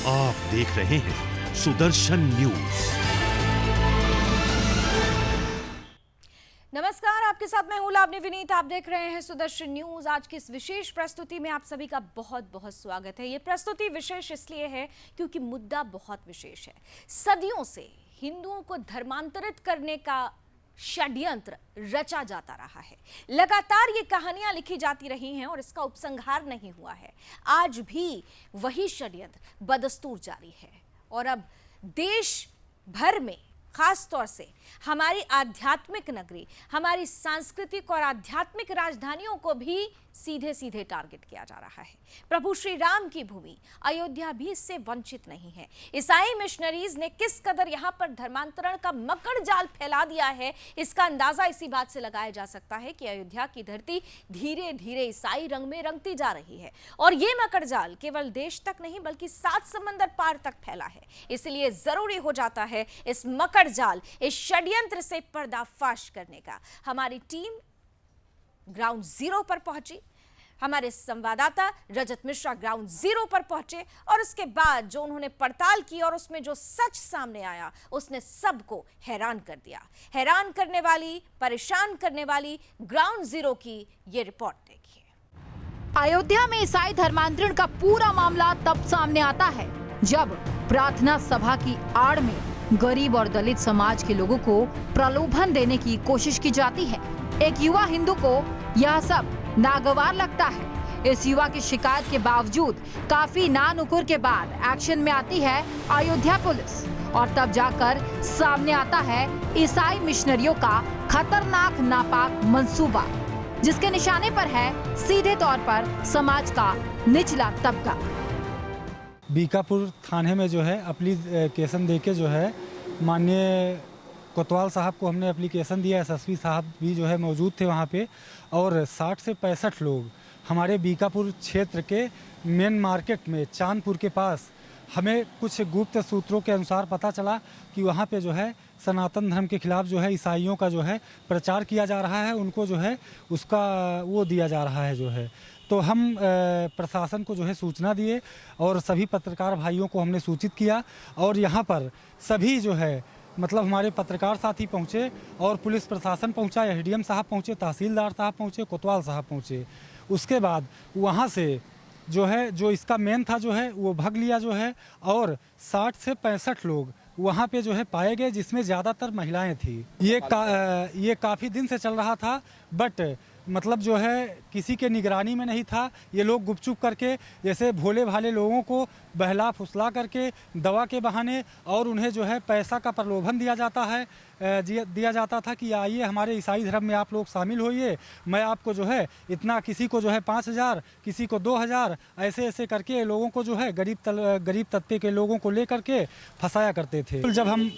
आप देख रहे हैं सुदर्शन न्यूज। नमस्कार, आपके साथ मैं हूं लावनी विनीत। आप देख रहे हैं सुदर्शन न्यूज। आज की इस विशेष प्रस्तुति में आप सभी का बहुत बहुत स्वागत है। ये प्रस्तुति विशेष इसलिए है क्योंकि मुद्दा बहुत विशेष है। सदियों से हिंदुओं को धर्मांतरित करने का षड्यंत्र रचा जाता रहा है। लगातार ये कहानियां लिखी जाती रही हैं और इसका उपसंहार नहीं हुआ है। आज भी वही षड्यंत्र बदस्तूर जारी है और अब देश भर में, खास तौर से हमारी आध्यात्मिक नगरी, हमारी सांस्कृतिक और आध्यात्मिक राजधानियों को भी सीधे सीधे टारगेट किया जा रहा है। प्रभु श्री राम की भूमि अयोध्या भी इससे वंचित नहीं है। ईसाई मिशनरीज ने किस कदर यहां पर धर्मांतरण का मकड़ जाल फैला दिया है, इसका अंदाजा इसी बात से लगाया जा सकता है कि अयोध्या की धरती धीरे धीरे ईसाई रंग में रंगती जा रही है और ये मकड़ जाल केवल देश तक नहीं बल्कि 7 समंदर पार तक फैला है। इसलिए जरूरी हो जाता है इस मकड़ जाल, इस षड्यंत्र से पर्दाफाश करने का। हमारी टीम ग्राउंड जीरो पर पहुंची। हमारे संवाददाता रजत मिश्रा ग्राउंड जीरो पर पहुंचे और उसके बाद जो उन्होंने पड़ताल की और उसमें जो सच सामने आया उसने सबको हैरान कर दिया। हैरान करने वाली, परेशान करने वाली ग्राउंड जीरो की ये रिपोर्ट देखिए। अयोध्या में ईसाई धर्मांतरण का पूरा मामला तब सामने आता है जब प्रार्थना सभा की आड़ में गरीब और दलित समाज के लोगों को प्रलोभन देने की कोशिश की जाती है। एक युवा हिंदू को यह सब नागवार लगता है। इस युवा की शिकायत के बावजूद काफी नानुकुर के बाद एक्शन में आती है अयोध्या पुलिस और तब जाकर सामने आता है ईसाई मिशनरियों का खतरनाक नापाक मंसूबा, जिसके निशाने पर है सीधे तौर पर समाज का निचला तबका। बीकापुर थाने में जो है एप्लीकेशन देके जो है माननीय कोतवाल साहब को हमने एप्लीकेशन दिया। एसएसपी साहब भी जो है मौजूद थे वहाँ पे और 60 से 65 लोग हमारे बीकापुर क्षेत्र के मेन मार्केट में चांदपुर के पास, हमें कुछ गुप्त सूत्रों के अनुसार पता चला कि वहाँ पे जो है सनातन धर्म के खिलाफ जो है ईसाइयों का जो है प्रचार किया जा रहा है, उनको जो है उसका वो दिया जा रहा है जो है। तो हम प्रशासन को जो है सूचना दिए और सभी पत्रकार भाइयों को हमने सूचित किया और यहाँ पर सभी जो है मतलब हमारे पत्रकार साथी पहुँचे और पुलिस प्रशासन पहुँचा, एसडीएम साहब पहुँचे, तहसीलदार साहब पहुँचे, कोतवाल साहब पहुँचे। उसके बाद वहाँ से जो है जो इसका मेन था जो है वो भाग लिया जो है और 60 से 65 लोग वहाँ पे जो है पाए गए, जिसमें ज़्यादातर महिलाएं थी। ये काफ़ी दिन से चल रहा था बट मतलब जो है किसी के निगरानी में नहीं था। ये लोग गुपचुप करके जैसे भोले भाले लोगों को बहला फुसला करके दवा के बहाने और उन्हें जो है पैसा का प्रलोभन दिया जाता था कि आइए हमारे ईसाई धर्म में आप लोग शामिल होइए, मैं आपको जो है इतना, किसी को जो है 5,000, किसी को 2,000, ऐसे करके लोगों को जो है गरीब तबके के लोगों को लेकर के फंसाया करते थे। जब हम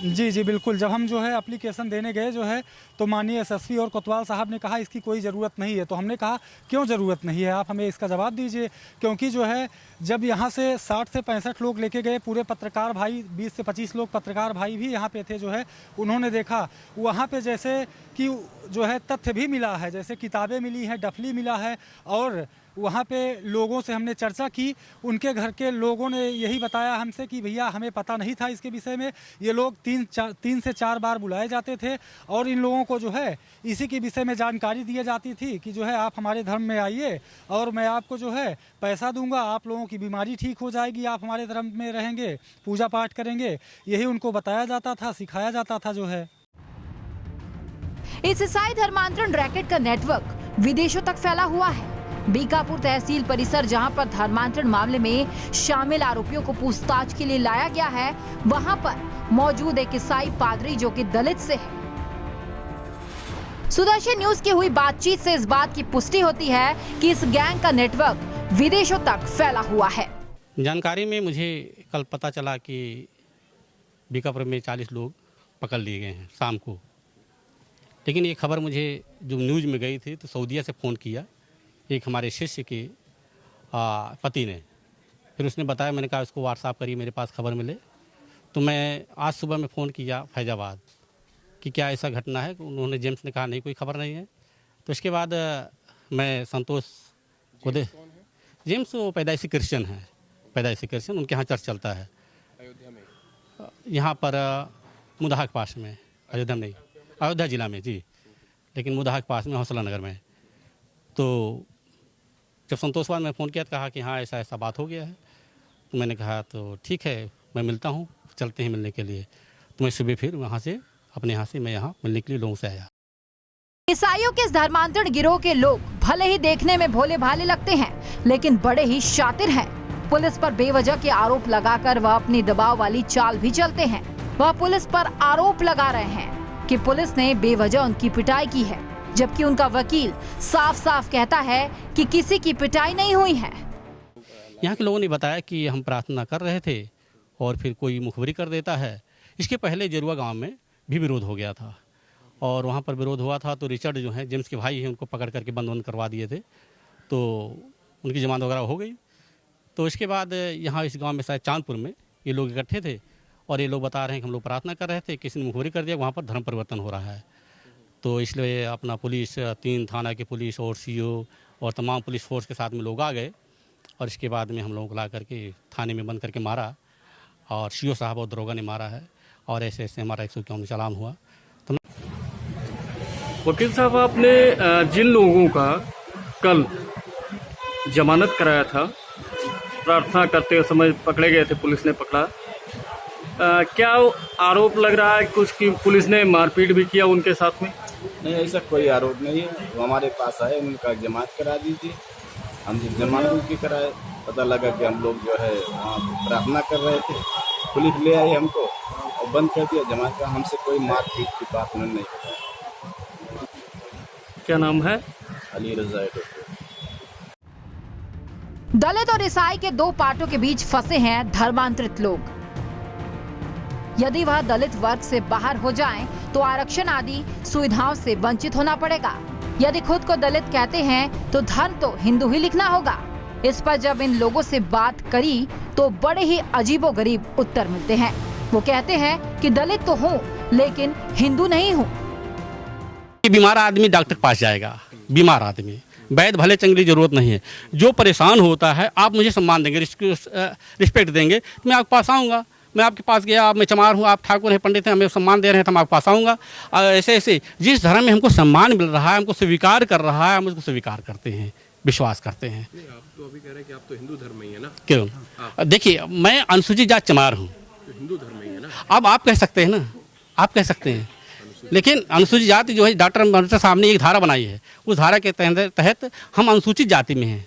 जी बिल्कुल, जब हम जो है एप्लीकेशन देने गए जो है तो माननीय एसएसपी और कोतवाल साहब ने कहा इसकी कोई ज़रूरत नहीं है। तो हमने कहा क्यों ज़रूरत नहीं है, आप हमें इसका जवाब दीजिए। क्योंकि जो है जब यहाँ से 60 से 65 लोग लेके गए, पूरे पत्रकार भाई 20 से 25 लोग पत्रकार भाई भी यहाँ पे थे जो है, उन्होंने देखा वहाँ पे जैसे कि जो है तथ्य भी मिला है, जैसे किताबें मिली हैं, डफली मिला है और वहाँ पे लोगों से हमने चर्चा की। उनके घर के लोगों ने यही बताया हमसे कि भैया हमें पता नहीं था इसके विषय में, ये लोग 3 से 4 बार बुलाए जाते थे और इन लोगों को जो है इसी के विषय में जानकारी दी जाती थी कि जो है आप हमारे धर्म में आइए और मैं आपको जो है पैसा दूंगा, आप लोगों की बीमारी ठीक हो जाएगी, आप हमारे धर्म में रहेंगे, पूजा पाठ करेंगे, यही उनको बताया जाता था, सिखाया जाता था जो है। इस ईसाई धर्मांतरण रैकेट का नेटवर्क विदेशों तक फैला हुआ है। बीकापुर तहसील परिसर, जहां पर धर्मांतरण मामले में शामिल आरोपियों को पूछताछ के लिए लाया गया है, वहां पर मौजूद एक ईसाई पादरी जो कि दलित से है। सुदर्शन न्यूज की हुई बातचीत से इस बात की पुष्टि होती है कि इस गैंग का नेटवर्क विदेशों तक फैला हुआ है। जानकारी में मुझे कल पता चला कि बीकापुर में 40 लोग पकड़ लिए गए हैं शाम को, लेकिन ये खबर मुझे जो न्यूज़ में गई थी तो सऊदीया से फ़ोन किया एक हमारे शिष्य के पति ने, फिर उसने बताया, मैंने कहा उसको व्हाट्सएप करिए, मेरे पास खबर मिले। तो मैं आज सुबह में फ़ोन किया फैजाबाद कि क्या ऐसा घटना है। उन्होंने, जेम्स ने कहा नहीं कोई खबर नहीं है। तो इसके बाद मैं संतोष को जेम्स वो पैदाइशी क्रिश्चियन है, पैदाइशी क्रिश्चियन, उनके यहाँ चर्च चलता है अयोध्या में। यहाँ पर मुदाहा के पास में, अयोध्या में नहीं, अयोध्या ज़िला में जी, लेकिन मुदाहा के पास में हौसला नगर में। तो जब संतोषवाद में फ़ोन किया तो कहा कि हाँ ऐसा ऐसा बात हो गया है। तो मैंने कहा तो ठीक है, मैं मिलता हूँ, चलते हैं मिलने के लिए। तो मैं सुबह फिर वहाँ से अपने यहाँ से मैं यहाँ मिलने के लिए लोगों से आया। ईसाइयों के इस धर्मांतरण गिरोह के लोग भले ही देखने में भोले भाले लगते हैं, लेकिन बड़े ही शातिर हैं। पुलिस पर बेवजह के आरोप लगाकर वह अपनी दबाव वाली चाल भी चलते हैं। वह पुलिस पर आरोप लगा रहे हैं कि पुलिस ने बेवजह उनकी पिटाई की है, जबकि उनका वकील साफ साफ कहता है कि किसी की पिटाई नहीं हुई है। यहाँ के लोगों ने बताया कि हम प्रार्थना कर रहे थे और फिर कोई मुखबरी कर देता है। इसके पहले जरुआ गांव में भी विरोध हो गया था और वहाँ पर विरोध हुआ था तो रिचर्ड जो है जेम्स के भाई हैं, उनको पकड़ करके बंद करवा दिए थे, तो उनकी जमानत वगैरह हो गई। तो इसके बाद यहाँ इस गांव में शायद चांदपुर में ये लोग इकट्ठे थे और ये लोग बता रहे हैं कि हम लोग प्रार्थना कर रहे थे, किसी ने मुखबरी कर दिया, वहाँ पर धर्म परिवर्तन हो रहा है। तो इसलिए अपना पुलिस, 3 थाना की पुलिस और CO और तमाम पुलिस फोर्स के साथ में लोग आ गए और इसके बाद में हम लोगों को ला करके थाने में बंद करके मारा और CO साहब और दरोगा ने मारा है और ऐसे ऐसे हमारा 151 चालान हुआ। तो वकील साहब, आपने जिन लोगों का कल जमानत कराया था, प्रार्थना करते समय पकड़े गए थे, पुलिस ने पकड़ा, क्या आरोप लग रहा है कुछ कि पुलिस ने मारपीट भी किया उनके साथ में? नहीं, ऐसा कोई आरोप नहीं है। वो हमारे पास आए, उनका जमानत करा दीजिए। हम जब जमानत उनकी कराए, पता लगा कि हम लोग जो है वहाँ प्रार्थना कर रहे थे, पुलिस ले आई हमको और बंद कर दिया जमानत का। हमसे कोई मारपीट की बात उन्होंने नहीं बताई। क्या नाम है? अली रजा। दलित और ईसाई के 2 पार्टों के बीच फंसे हैं धर्मांतरित लोग। यदि वह दलित वर्ग से बाहर हो जाएं, तो आरक्षण आदि सुविधाओं से वंचित होना पड़ेगा। यदि खुद को दलित कहते हैं तो धर्म तो हिंदू ही लिखना होगा। इस पर जब इन लोगों से बात करी तो बड़े ही अजीबोगरीब उत्तर मिलते हैं। वो कहते हैं कि दलित तो हूँ लेकिन हिंदू नहीं हूँ। बीमार आदमी डॉक्टर के पास जाएगा, बीमार आदमी, वैद्य भले चंगली जरूरत नहीं है। जो परेशान होता है, आप मुझे सम्मान देंगे, रिस्पेक्ट देंगे तो मैं आपके पास आऊँगा। मैं आपके पास गया, आप मैं चमार हूँ, आप ठाकुर हैं, पंडित हैं, हमें सम्मान दे रहे हैं तो मैं आपके पास आऊँगा। ऐसे ऐसे जिस धर्म में हमको सम्मान मिल रहा है, हमको स्वीकार कर रहा है, हम उसको स्वीकार करते हैं, विश्वास करते हैं। आप तो अभी कह रहे हैं कि आप तो हिंदू धर्म में ही है ना? क्यों? देखिए, मैं अनुसूचित जात चमार हूँ, तो हिंदू धर्म में ही है ना? अब आप कह सकते हैं ना, आप कह सकते हैं, लेकिन अनुसूचित जाति जो है डॉक्टर अम्बेडकर साहब ने एक धारा बनाई है, उस धारा के तहत हम अनुसूचित जाति में हैं।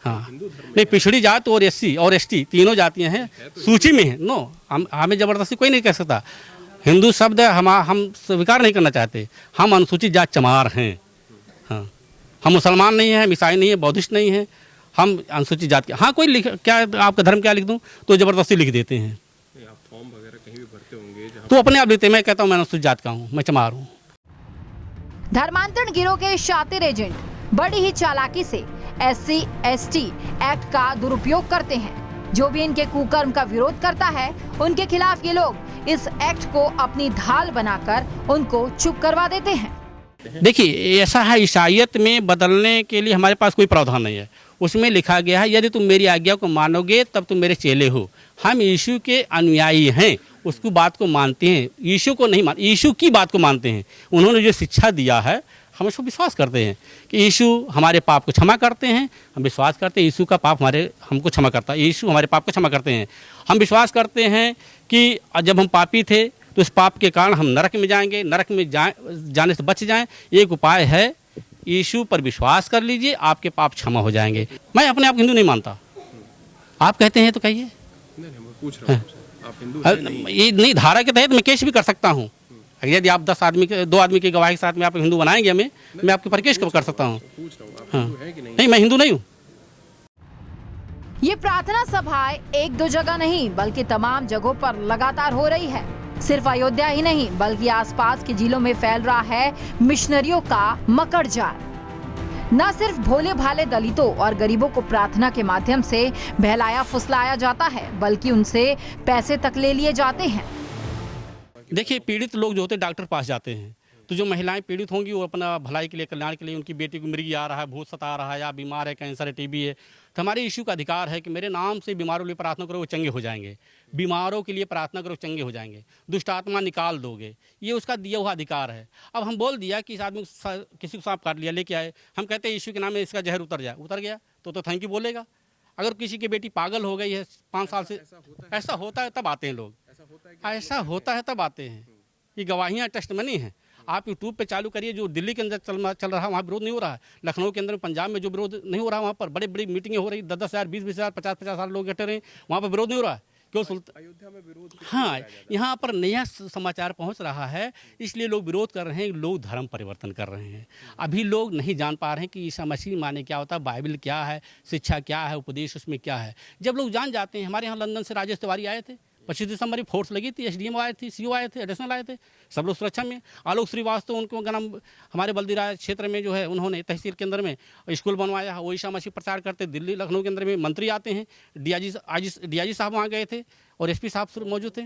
हाँ, नहीं, पिछड़ी जात और SC और ST तीनों जातियां हैं, सूची में हैं। नो, हमें ज़बरदस्ती कोई नहीं कह सकता। हिंदू शब्द हम स्वीकार नहीं करना चाहते। हम अनुसूचित जात चमार हैं। हाँ, हम मुसलमान नहीं हैं, हम ईसाई नहीं हैं, बौद्धिस्ट नहीं हैं, हम अनुसूचित जात के। हाँ, कोई क्या आपका धर्म क्या लिख दूँ तो ज़बरदस्ती लिख देते हैं। आप फॉर्म वगैरह कहीं भी भरते होंगे तो अपने आप लिखते हैं। मैं कहता हूँ मैं अनुसूचित जात का हूँ, मैं चमार हूँ। धर्मांतरण गिरोह के शातिर एजेंट बड़ी ही चालाकी से SC ST एक्ट का दुरुपयोग करते हैं। जो भी इनके कुकर्म का विरोध करता है, उनके खिलाफ ये लोग इस एक्ट को अपनी ढाल बनाकर उनको चुप करवा देते हैं। देखिए, ऐसा है, ईसाइयत में बदलने के लिए हमारे पास कोई प्रावधान नहीं है। उसमें लिखा गया है, यदि तुम मेरी आज्ञा को मानोगे तब तुम मेरे चेले हो। हम यीशु के अनुयायी हैं, उसकी बात को मानते हैं, यीशु को नहीं मानते, यीशु की बात को मानते हैं। उन्होंने जो शिक्षा दिया है, हम उसको विश्वास करते हैं कि यीशु हमारे पाप को क्षमा करते हैं। हम विश्वास करते हैं यीशु का पाप हमको क्षमा करता है, यीशु हमारे पाप को क्षमा करते हैं। हम विश्वास करते हैं कि जब हम पापी थे तो इस पाप के कारण हम नरक में जाएंगे, नरक में जाने से बच जाएं। एक उपाय है, यीशु पर विश्वास कर लीजिए, आपके पाप क्षमा हो जाएंगे। मैं अपने आप हिंदू नहीं मानता, आप कहते हैं तो कहिए। नहीं, मैं पूछ रहा हूं आपसे, आप हिंदू हैं नहीं? ये नहीं, धारा के तहत मैं केस भी कर सकता हूँ। यदि आप 2 आदमी की गवाही के साथ में आप हिंदू बनाएंगे हमें, मैं आपके पर केस कर सकता हूँ। पूछ रहा हूं, आप हाँ, हिंदू हैं कि नहीं? नहीं, मैं हिंदू नहीं हूँ। ये प्रार्थना सभाएं 1-2 जगह नहीं बल्कि तमाम जगहों पर लगातार हो रही है। सिर्फ अयोध्या ही नहीं बल्कि आसपास के जिलों में फैल रहा है मिशनरियों का मकर जाल। न सिर्फ भोले भाले दलितों और गरीबों को प्रार्थना के माध्यम से बहलाया फुसलाया जाता है, बल्कि उनसे पैसे तक ले लिए जाते हैं। देखिए, पीड़ित लोग जो होते हैं डॉक्टर पास जाते हैं, तो जो महिलाएं पीड़ित होंगी वो अपना भलाई के लिए, कल्याण के लिए, उनकी बेटी को मिर्गी आ रहा है, भूत सता रहा है, या बीमार है, कैंसर है, टीबी है, तो हमारे यीशु का अधिकार है कि मेरे नाम से बीमारों के लिए प्रार्थना करो वो चंगे हो जाएंगे। बीमारों के लिए प्रार्थना करो चंगे हो जाएंगे, दुष्ट आत्मा निकाल दोगे, ये उसका दिया हुआ अधिकार है। अब हम बोल दिया कि इस आदमी किसी को सांप काट लिया, लेके आए, हम कहते हैं यीशु के नाम में इसका जहर उतर जाए, उतर गया तो थैंक यू बोलेगा। अगर किसी की बेटी पागल हो गई है 5 साल से, ऐसा होता है तब आते हैं लोग, ऐसा होता है तब आते हैं। ये गवाहियाँ टेस्टमनी हैं। आप यूट्यूब पे चालू करिए, जो दिल्ली के अंदर चल रहा है वहाँ विरोध नहीं हो रहा है, लखनऊ के अंदर, पंजाब में जो विरोध नहीं हो रहा है, वहाँ पर बड़ी बड़ी मीटिंगें हो रही, 10-10 हज़ार, 20-20 हज़ार, 50-50 हज़ार लोग इकट्ठे रहे, वहाँ पर विरोध नहीं हो रहा है। क्यों? अयोध्या में विरोध, हाँ, यहाँ पर नया समाचार पहुँच रहा है, इसलिए लोग विरोध कर रहे हैं, लोग धर्म परिवर्तन कर रहे हैं। अभी लोग नहीं जान पा रहे हैं कि ईसा मसीह माने क्या होता है, बाइबल क्या है, शिक्षा क्या है, उपदेश उसमें क्या है। जब लोग जान जाते हैं, हमारे यहाँ लंदन से राजेश तिवारी आए थे, 25 दिसंबर में फोर्स लगी थी, SDM आए थे, CO आए थे, एडिशनल आए थे, सब लोग सुरक्षा में। आलोक श्रीवास्तव, उनको गनम हमारे बल्दीराय क्षेत्र में जो है उन्होंने तहसील के अंदर में स्कूल बनवाया, वो ईसा मसीह प्रचार करते। दिल्ली लखनऊ के अंदर में मंत्री आते हैं, DIG साहब वहाँ गए थे और SP साहब मौजूद थे।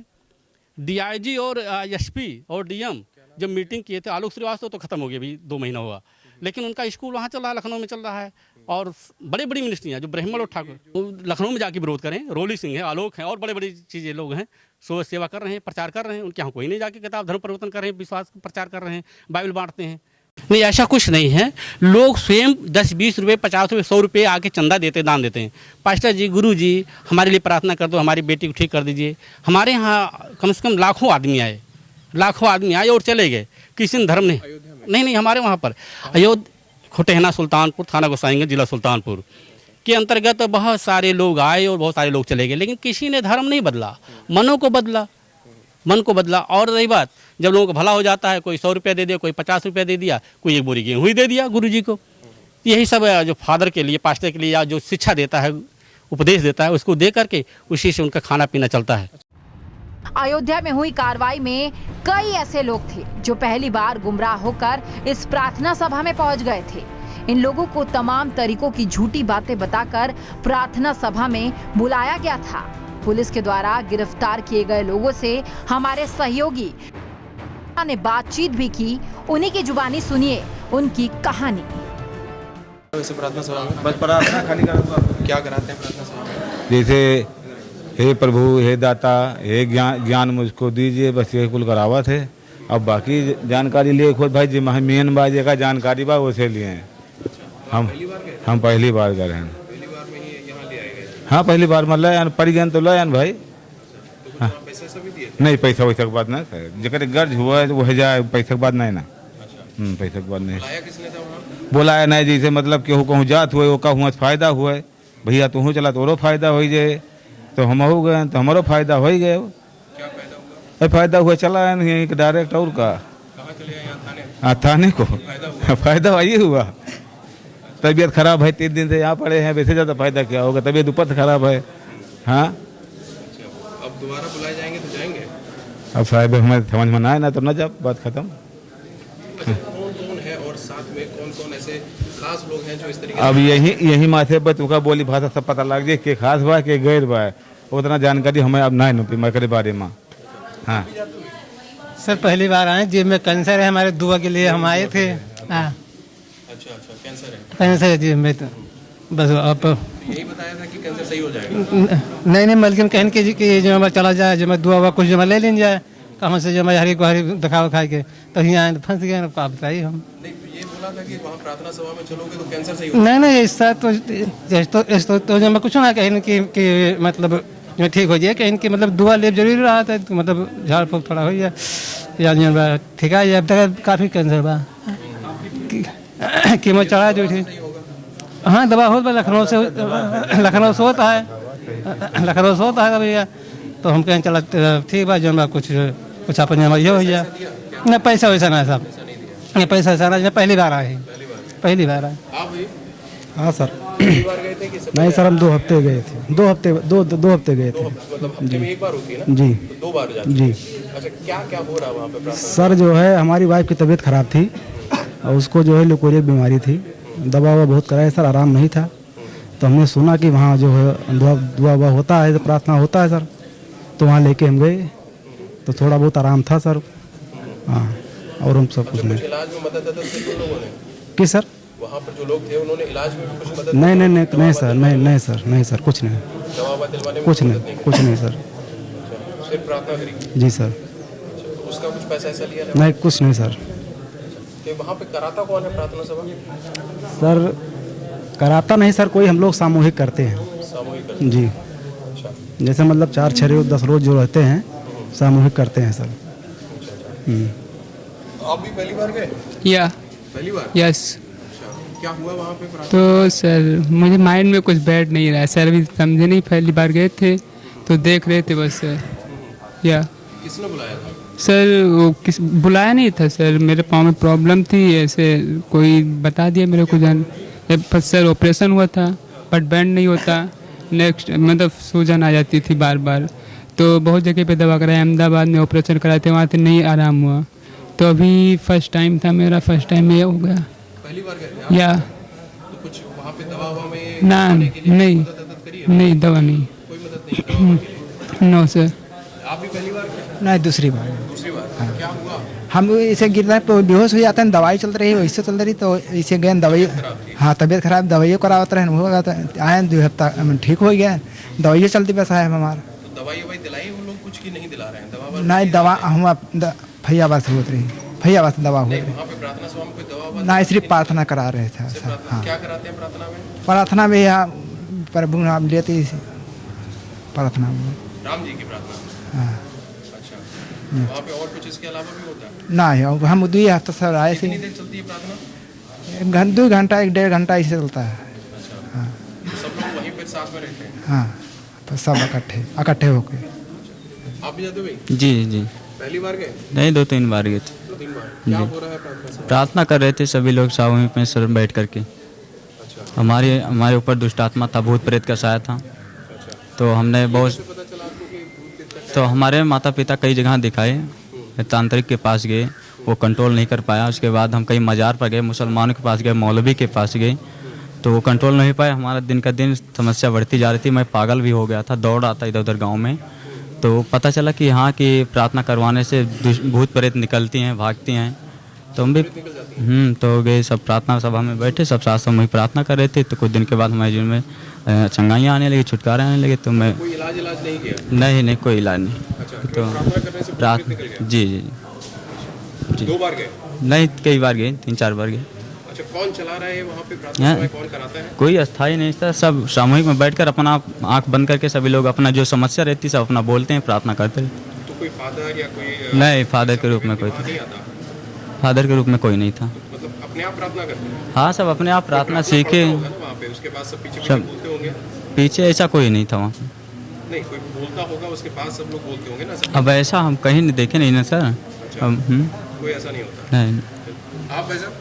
DIG और SP और DM जब मीटिंग किए थे, आलोक श्रीवास्तव तो खत्म हो गया, अभी 2 महीना हुआ, लेकिन उनका स्कूल वहाँ चल रहा है, लखनऊ में चल रहा है। और बड़ी बड़ी मिनिस्ट्रियाँ जो ब्रह्मल और ठाकुर लखनऊ में जाके विरोध करें, रोली सिंह है, आलोक हैं, और बड़े बड़ी चीज़ें लोग हैं, सो सेवा कर रहे हैं, प्रचार कर रहे हैं। उनके यहाँ कोई नहीं जाके कहता आप धर्म परिवर्तन कर रहे हैं, विश्वास प्रचार कर रहे हैं, बाइबल बांटते हैं। नहीं, ऐसा कुछ नहीं है। लोग स्वयं 10-20 रुपये, 50 रुपये, 100 रुपये आके चंदा देते, दान देते हैं। पास्टर जी, गुरु जी, हमारे लिए प्रार्थना कर दो, हमारी बेटी को ठीक कर दीजिए। हमारे यहाँ कम से कम लाखों आदमी आए और चले गए। किसी धर्म नहीं, हमारे वहाँ पर अयोध्या, खुटेहना, सुल्तानपुर, थाना गोसाईगंज, जिला सुल्तानपुर के अंतर्गत बहुत सारे लोग आए और बहुत सारे लोग चले गए, लेकिन किसी ने धर्म नहीं बदला, मन को बदला। और रही बात, जब लोगों को भला हो जाता है, कोई 100 रुपया दे दिया, कोई 50 रुपया दे दिया, कोई 1 बोरी गेहूँ ही दे दिया गुरु जी को। यही सब जो फादर के लिए, पास्टर के लिए, या जो शिक्षा देता है, उपदेश देता है, उसको दे करके उसी से उनका खाना पीना चलता है। अयोध्या में हुई कार्रवाई में कई ऐसे लोग थे जो पहली बार गुमराह होकर इस प्रार्थना सभा में पहुंच गए थे। इन लोगों को तमाम तरीकों की झूठी बातें बताकर प्रार्थना सभा में बुलाया गया था। पुलिस के द्वारा गिरफ्तार किए गए लोगों से हमारे सहयोगी ने बातचीत भी की। उन्हीं की जुबानी सुनिए उनकी कहानी। वैसे प्रार्थना सभा में बस प्रार्थना खाली क्या कराते हैं प्रार्थना सभा में? जैसे हे प्रभु, हे दाता, हे ज्ञान मुझको दीजिए, बस ये कुल करावा थे। अब बाकी जानकारी लिए खुद भाई जी मेन बात का जानकारी बा उसे लिए हैं। हम पहली बार गए हैं। पहली बार में ही यहाँ ले आए गए? हाँ, पहली बार मतलब परिजन तो लायन भाई। हाँ, पैसे सभी दिए? नहीं, पैसा वैसा के बाद नहीं, जगह गर्ज हुआ है वो है जाए, पैसा के बाद नहीं ना। पैसा के बाद नहीं। बुलाया किसने था वहाँ? बुलाया नहीं, जैसे मतलब केहू कहूँ जात हुए, वो कहूँ फायदा हुआ है, भैया तू चला तोरो फायदा हो जाए, तो हम हो गए तो हमारो फायदा हो ही गए। क्या फायदा हुआ? फायदा हुआ चला है डायरेक्ट और का। कहाँ चले गए? यहाँ थाने को फायदा वही हुआ। तबीयत खराब है, 3 दिन से यहाँ पड़े हैं, वैसे ज़्यादा फायदा क्या होगा, तबीयत ऊपर खराब है। हाँ, अब दोबारा बुलाए जाएंगे तो जाएंगे? अब साहब हमें समझ में ना आए ना तो न जाओ, बात खत्म। कौन है और साथ में कौन ऐसे खास लोग हैं जो इस तरीके? अब यही माथे पर तुका बोली भाषा सब पता लग जाए के खास बा के गैर बा, उतना जानकारी हमें अब ना है के बारे में। हाँ सर, पहली बार आए, जेब में कैंसर है, हमारे दुआ के लिए हम आए थे। हाँ, अच्छा, कैंसर है? कैंसर है जेब में, तो बस अब यही बताया था कि कैंसर सही हो जाएगा? नहीं, बल्कि कहने के कि जो मैं चला जाए, जो मैं दुआ हुआ कुछ जो मैं ले लें जाए, कहाँ से जो मैं हरी को हरी दिखा खा के, तो यहाँ आए फंस गए। आप बताइए। हम नहीं, ये बोला था कि वहाँ प्रार्थना सभा में चलोगे तो कैंसर सही हो? नहीं, ऐसा तो जो मैं कुछ ना कहें कि मतलब जो ठीक हो जाए, कहीं कि मतलब दुआ ले जरूरी रहा था, मतलब झाड़ फूक थोड़ा हो जाए या जो ठीक है। अब तक काफ़ी कैंसर बा, कीमो चढ़ा जो थी। हाँ, दवा हो लखनऊ से होता है भैया, तो हम कहें चला ठीक बा, जो कुछ अपन ये हो जाए। न पैसा वैसा ना साहब, नहीं पैसा वैसा ना, पहली बार आए। हाँ सर, नहीं सर, हम 2 हफ्ते गए थे। 2 हफ्ते गए थे। मतलब हफ्ते में एक बार होती है ना? जी, तो 2 बार जाते? जी। अच्छा, क्या हो रहा है वहाँ पे? सर जो है, हमारी वाइफ की तबीयत खराब थी और उसको जो है लुकोरिया बीमारी थी, दवा बहुत कराया सर, आराम नहीं था। तो हमने सुना कि वहाँ जो है दुआ होता है, प्रार्थना होता है सर, तो वहाँ लेके हम गए, तो थोड़ा बहुत आराम था सर। हाँ, और हम सब कुछ कुछ नहीं। इलाज में मदद की तुम लोगों ने? कि सर वहाँ पर जो लोग थे उन्होंने इलाज में भी कुछ मदद नहीं की? नहीं नहीं दवा नहीं सर, नहीं सर कुछ नहीं, दवा दिलवाने में कुछ मदद नहीं, कुछ नहीं सर। अच्छा, सिर्फ प्रार्थना करी? जी सर। अच्छा, तो उसका कुछ पैसा ऐसा लिया? नहीं कुछ नहीं सर। तो वहाँ पे कराता कौन है प्रार्थना सभा? सर कराता नहीं सर, कोई हम लोग सामूहिक करते हैं सामूहिक करते? जी। अच्छा, जैसे मतलब 4-6 रोज 10 रोज जो रहते हैं सामूहिक करते हैं सर। आप भी पहली बार गए? या पहली बार? यस। अच्छा, क्या हुआ वहाँ पे प्रार्थना? तो सर मुझे माइंड में कुछ बैठ नहीं रहा है सर, अभी समझे नहीं, पहली बार गए थे तो देख रहे थे बस सर। या किसने बुलाया था? सर वो किस बुलाया नहीं था सर, मेरे पाँव में प्रॉब्लम थी, ऐसे कोई बता दिया मेरे को जान। सर ऑपरेशन हुआ था बट बैंड नहीं होता, नेक्स्ट मतलब सूजन आ जाती थी बार बार, तो बहुत जगह पे दवा कराया, अहमदाबाद में ऑपरेशन कराए थे, वहाँ से नहीं आराम हुआ। तो अभी फर्स्ट टाइम था मेरा, फर्स्ट टाइम में ये हो गया। पहली बार गए थे? या तो कुछ वहाँ पे दवा हुआ में ना नहीं दवा नहीं, कोई मदद नहीं दवा के लिए? No sir. आप भी पहली बार गए? नहीं दूसरी बार। दूसरी बार? क्या हुआ? हम इसे गिरना तो बेहोश हो जाते हैं, दवाई चल रही है वैसे चल रही, तो इसे गए दवाई। हाँ तबीयत खराब, दवाइयों करावत रहे होगा, तो आए 2 हफ्ता ठीक हो गया, दवाइयाँ चलती बस आए हमारा। तो दवाई दिलाई वो लोग कुछ की नहीं दिला रहे हैं? दवा नहीं दवा हम फैयाबाद से होती रही, फैयाबाद से दवा हुई। वहाँ पे प्रार्थना सभा में कोई दवा ना सिर्फ प्रार्थना करा रहे थे। हाँ क्या कराते हैं प्रार्थना में? प्रार्थना में यहाँ प्रभु नाम लेते प्रार्थना में। राम जी की प्रार्थना? हाँ। अच्छा, वहाँ पे और कुछ इसके अलावा भी होता है? नहीं हम 2 हफ्ता सर आए थे। कितनी देर चलती है प्रार्थना? 2 घंटा 1-1.5 घंटा ऐसे चलता है। अच्छा, हाँ। सब लोग वहीं पे साथ में रहते हैं? हाँ तो सब इकट्ठे होके। आप भी जाते हो भाई? जी जी। पहली बार गए? नहीं 2-3 बार गए थे। 2-3 बार? क्या हो रहा है प्रार्थना सभा? प्रार्थना कर रहे थे सभी लोग सामूहिक में सर बैठ करके। अच्छा, हमारे ऊपर दुष्ट आत्मा था, भूत प्रेत का साया था। अच्छा, तो हमने बहुत, पता चला आपको कि भूत प्रेत का? तो हमारे माता पिता कई जगह दिखाए, तांत्रिक के पास गए, वो कंट्रोल नहीं कर पाया। उसके बाद हम कई मज़ार पर गए, मुसलमानों के पास गए, मौलवी के पास गए, तो वो कंट्रोल नहीं पाए। हमारा दिन का दिन समस्या बढ़ती जा रही थी, मैं पागल भी हो गया था, दौड़ आता इधर उधर गांव में। तो पता चला कि यहाँ की प्रार्थना करवाने से भूत प्रेत निकलती हैं, भागती हैं। तो हम भी तो गए, सब प्रार्थना सभा में बैठे, सब साथ सामूहिक प्रार्थना कर रहे थे। तो कुछ दिन के बाद हमारे जीवन में चंगाइयाँ आने लगी, छुटकारा आने लगे। तो मैं कोई इलाज नहीं किया? नहीं कोई इलाज नहीं। अच्छा, तो प्रार्थना करने से भूत प्रेत निकल गया? जी जी जी। 2 बार गए? नहीं कई बार गए, 3-4 बार गए। अच्छा, कौन चला रहा है वहाँ पे प्रार्थना सभा? कौन कराता है? कोई अस्थाई नहीं था, सब सामूहिक में बैठकर अपना आंख बंद करके सभी लोग अपना जो समस्या रहती है सब अपना बोलते हैं, प्रार्थना करते हैं। तो कोई फादर या कोई? नहीं फादर के रूप में कोई था, नहीं आता? फादर के रूप में कोई नहीं था। मतलब अपने आप प्रार्थना करते हैं? हाँ सब अपने आप प्रार्थना सीखे। वहाँ पे उसके बाद सब पीछे बोलते होंगे? पीछे ऐसा कोई नहीं था वहाँ। नहीं, कोई बोलता होगा उसके पास सब लोग बोलते होंगे ना सब? अब ऐसा हम कहीं नहीं देखे नहीं ना सर। अच्छा, कोई ऐसा नहीं होता? नहीं। आप भाई साहब?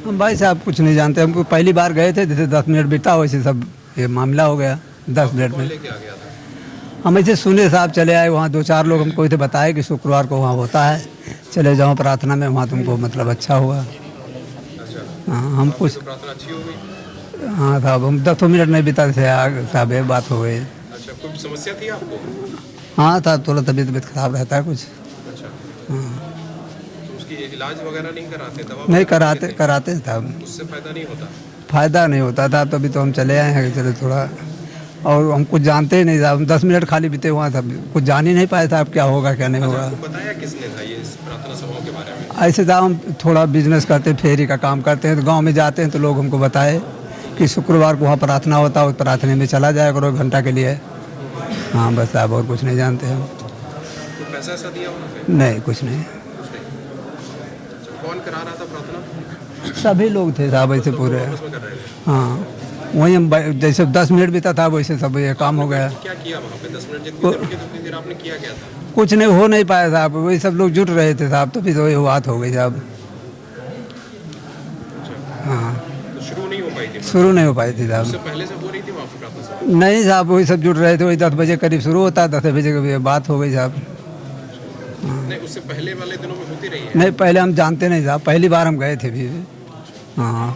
हम भाई साहब कुछ नहीं जानते, हम पहली बार गए थे, जैसे 10 मिनट बीता वैसे सब ये मामला हो गया 10 मिनट में। लेके आ गया था? हम ऐसे सुने साहब चले आए, वहाँ 2-4 लोग हमको इसे बताए कि शुक्रवार को वहाँ होता है, चले जाओ प्रार्थना में, वहाँ तुमको मतलब अच्छा हुआ। अच्छा, हाँ हम कुछ तो प्रार्थना अच्छी हो गई? हाँ साहब हम 10 मिनट नहीं बीता थे साहब ये बात हो गई। अच्छा, कोई समस्या थी आपको? हाँ साहब थोड़ा तबीयत खराब रहता है कुछ। अच्छा, हाँ तो उसकी इलाज वगैरह नहीं कराते? दवा नहीं कराते साहब, उससे फायदा नहीं होता? फ़ायदा नहीं होता था, तभी तो हम चले आए हैं, चले थोड़ा। और हम कुछ जानते ही नहीं साहब, हम 10 मिनट खाली बीते हुआ था, कुछ जान ही नहीं पाए साहब क्या होगा क्या नहीं होगा। आपको बताया किसने था ये इस प्रार्थना सभाओं के बारे में? ऐसे साहब हम थोड़ा बिजनेस करते हैं, फेरी का काम करते हैं, तो गांव में जाते हैं तो लोग हमको बताए कि शुक्रवार को वहाँ प्रार्थना होता है, उस प्रार्थना में चला जाया करो 1 घंटा के लिए। हाँ बस साहब और कुछ नहीं जानते हम। तो पैसा ऐसा दिया वहाँ पे? नहीं कुछ नहीं। कौन करा रहा था प्रार्थना? सभी लोग थे साहब ऐसे पूरे। आपस में कर रहे थे? हाँ वही हम जैसे 10 मिनट बीता था वैसे सब ये काम हो गया। क्या किया वहाँ पे 10 मिनट जितनी देर रुके तो उतनी देर आपने किया क्या था? कुछ नहीं हो नहीं पाया साहब, वही सब लोग जुट रहे थे साहब, तो फिर वही बात हो गई साहब। हाँ तो शुरू नहीं हो पाई थी? शुरू नहीं हो पाई थी साहब। उससे पहले से हो रही थी वहाँ पे प्रार्थना सभा? नहीं साहब वही सब जुट रहे थे, वही 10 बजे करीब शुरू होता, 10 बजे करीब बात हो गई साहब। नहीं, उससे पहले वाले दिनों में होती रही है? नहीं पहले हम जानते नहीं साहब, पहली बार हम गए थे भी। हाँ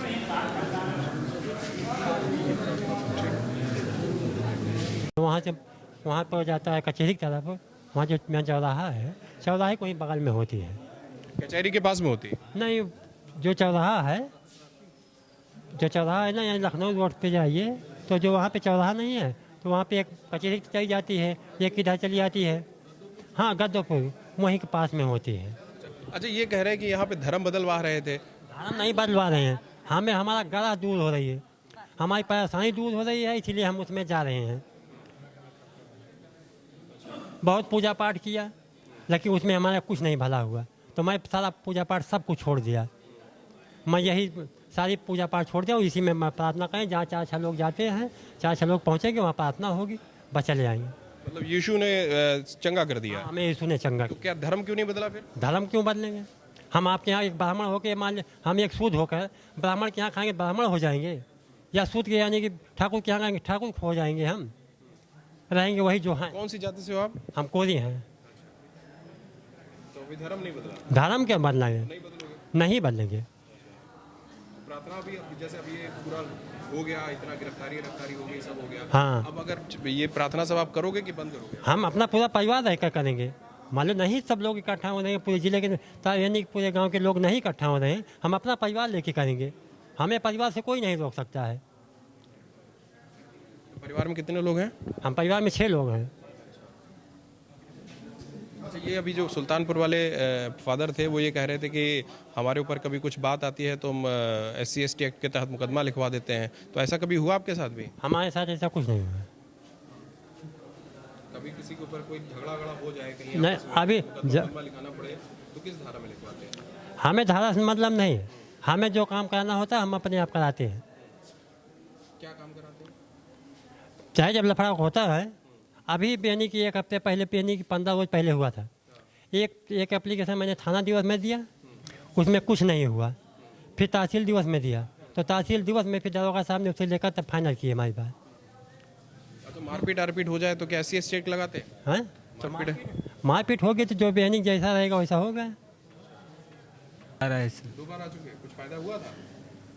वहाँ पर जाता है कचहरी की तरफ, वहाँ जो मेन चौराहा है, चौराहे को ही बगल में होती है। कचहरी के पास में होती है? नहीं, जो चौराहा है ना, यहाँ लखनऊ रोड पे जाइए तो जो वहाँ पे चौराहा नहीं है तो वहाँ पे एक कचहरी चली जाती है, एक इधर चली जाती है। हाँ, गद्दोपुर वहीं के पास में होती है। अच्छा, ये कह रहे हैं कि यहाँ पे धर्म बदलवा रहे थे। धर्म नहीं बदलवा रहे हैं, हमें हमारा गला दूर हो रही है, हमारी परेशानी दूर हो रही है, इसलिए हम उसमें जा रहे हैं। बहुत पूजा पाठ किया लेकिन उसमें हमारा कुछ नहीं भला हुआ, तो मैं सारा पूजा पाठ सब कुछ छोड़ दिया। मैं यही सारी पूजा पाठ छोड़ दिया, इसी में मैं प्रार्थना करें, जहाँ 4-6 लोग जाते हैं, 4-6 लोग पहुँचेंगे, वहाँ प्रार्थना होगी, बस चले आएंगे। मतलब यीशु ने चंगा कर दिया। हमें यीशु ने चंगा। तो क्या धर्म क्यों नहीं बदला फिर? धर्म क्यों बदलेंगे? हम आपके यहाँ एक ब्राह्मण होकर, मान लीजिए हम एक सूद होकर ब्राह्मण के यहाँ खाएंगे, ब्राह्मण हो जाएंगे, या सूद के यानी कि ठाकुर के यहाँ खाएंगे, ठाकुर हो जाएंगे, हम रहेंगे वही जो हैं। कौन सी जाति से हो आप? हम कोरी हैं। तो अभी धर्म नहीं बदला? धर्म क्या बदलेंगे? नहीं बदलेंगे। प्रार्थना भी जैसे अभी ये पूरा हो गया, इतना गिरफ्तारी हो गई, सब हो गया। हाँ। अब अगर ये प्रार्थना सब आप करोगे कि बंद करोगे? हम अपना पूरा परिवार रहकर करेंगे। मान लो नहीं सब लोग इकट्ठा हो रहे हैं, पूरे जिले के यानी पूरे गांव के लोग नहीं इकट्ठा हो रहे हैं, हम अपना परिवार लेके करेंगे। हमें परिवार से कोई नहीं रोक सकता है। परिवार में कितने लोग हैं? हम परिवार में 6 लोग हैं। अच्छा, ये अभी जो सुल्तानपुर वाले फादर थे वो ये कह रहे थे कि हमारे ऊपर कभी कुछ बात आती है तो हम SC/ST एक्ट के तहत मुकदमा लिखवा देते हैं, तो ऐसा कभी हुआ आपके साथ भी? हमारे साथ ऐसा कुछ नहीं हुआ। कभी किसी के ऊपर कोई झगड़ा हो जाए कहीं नहीं, अभी मुकदमा लिखाना पड़े तो किस धारा में लिखवाते हैं? हमें धारा से मतलब नहीं है, हमें जो काम कराना होता है हम अपने आप कराते हैं। क्या काम कराते हैं? चाहे जब लफड़ा होता है, अभी यानी कि 1 हफ्ते पहले, यानी कि 15 रोज पहले हुआ था, एक एप्लीकेशन मैंने थाना दिवस में दिया, उसमें कुछ नहीं हुआ। फिर तहसील दिवस में दिया, तो तहसील दिवस में फिर दरोगा साहब ने उसे लेकर तब फाइनल किए हमारी बात। तो मारपीट हो जाए तो क्या SC/ST एक्ट लगाते हैं? हैं? तो मारपीट होगी तो जो बहनी जैसा रहेगा वैसा होगा। 2 बार आ चुके हैं, कुछ फायदा हुआ था?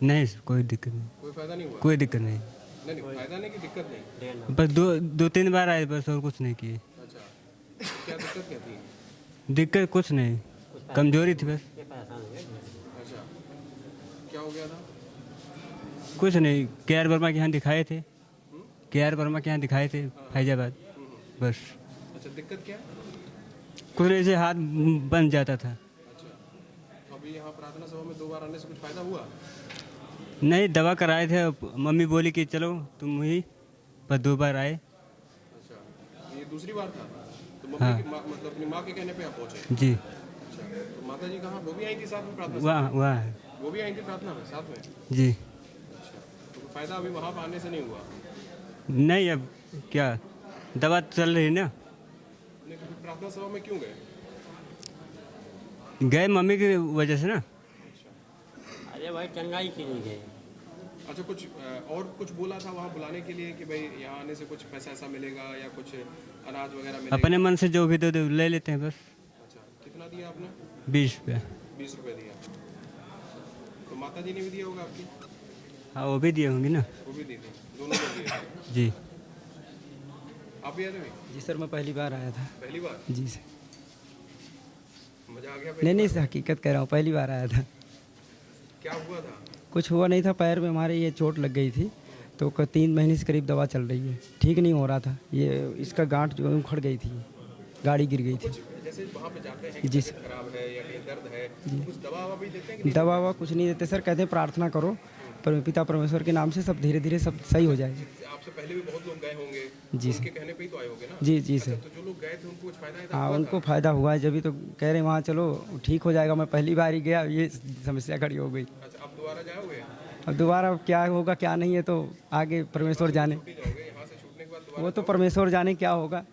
नहीं सर, कोई दिक्कत नहीं। कोई फायदा नहीं हुआ? कोई दिक्कत नहीं। नहीं, फायदा नहीं कि दिक्कत नहीं? बस 2-3 बार आए बस, और कुछ नहीं किए। अच्छा, क्या दिक्कत क्या थी? दिक्कत कुछ नहीं, कमजोरी थी बस। अच्छा, क्या हो गया था? कुछ नहीं, KR वर्मा के यहाँ दिखाए थे, KR वर्मा के यहाँ दिखाए थे फैजाबाद, बस। अच्छा, दिक्कत क्या? कुछ ऐसे हाथ बन जाता था। अच्छा, अभी यहाँ प्रार्थना सभा में 2 बार आने से कुछ फायदा हुआ? नहीं, दवा कराए थे, मम्मी बोली कि चलो तुम ही, बस 2 बार आए। अच्छा, ये दूसरी बार था? तो मम्मी हाँ। मतलब अपनी माँ के कहने पे आप पहुँचे? जी। अच्छा, तो माता जी कहाँ? वो भी आई थी साथ में प्रार्थना? वहाँ है। वो भी आई थी प्रार्थना में साथ में? जी। अच्छा, तो फायदा अभी वहाँ पर आने से नहीं हुआ? नहीं, अब क्या, दवा चल रही ना। नहीं, तो फिर प्रार्थना सभा में क्यों गए? गए मम्मी की वजह से ना। अरे भाई चंगाई के लिए गए। अच्छा, कुछ और कुछ बोला था वहाँ बुलाने के लिए कि भाई यहाँ आने से कुछ पैसा ऐसा मिलेगा या कुछ अनाज वगैरह मिलेगा? अपने मन से जो भी दे दो ले लेते हैं बस। अच्छा, कितना दिया आपने? 20 रुपये। 20 रुपये दिया। तो माता जी ने भी दिया होगा आपकी? हाँ, वो भी दिए होंगे ना। वो भी दी थी, दोनों लोग दिए। जी। आप भी आए थे? जी सर, मैं पहली बार आया था। पहली बार? जी सर। मजा आ गया? नहीं सर, हकीकत कह रहा हूँ, पहली बार आया था। क्या हुआ था? कुछ हुआ नहीं था, पैर में हमारे ये चोट लग गई थी, तो 3 महीने से करीब दवा चल रही है, ठीक नहीं हो रहा था। ये इसका गांठ जो उखड़ गई थी, गाड़ी गिर गई थी। जैसे वहाँ पे जाते हैं कि जी तबीयत खराब है या कहीं दर्द है, कुछ दवा ववा भी देते हैं कि नहीं? दवा कुछ नहीं देते सर, कहते हैं प्रार्थना करो पिता परमेश्वर के नाम से, सब धीरे धीरे सब सही हो जाएगा। आपसे पहले भी बहुत लोग गए होंगे, जी उनके कहने पे ही तो आए होंगे ना? जी जी अच्छा, सर। तो जो लोग गए थे उनको कुछ फायदा हाँ, उनको फ़ायदा हुआ है, जब तो कह रहे हैं वहाँ चलो ठीक हो जाएगा। मैं पहली बार ही गया, ये समस्या खड़ी हो गई। अच्छा, अब दोबारा जाओगे? अब दोबारा क्या होगा क्या नहीं है तो आगे परमेश्वर जाने। यहाँ से छूटने के बाद वो तो परमेश्वर जाने क्या होगा,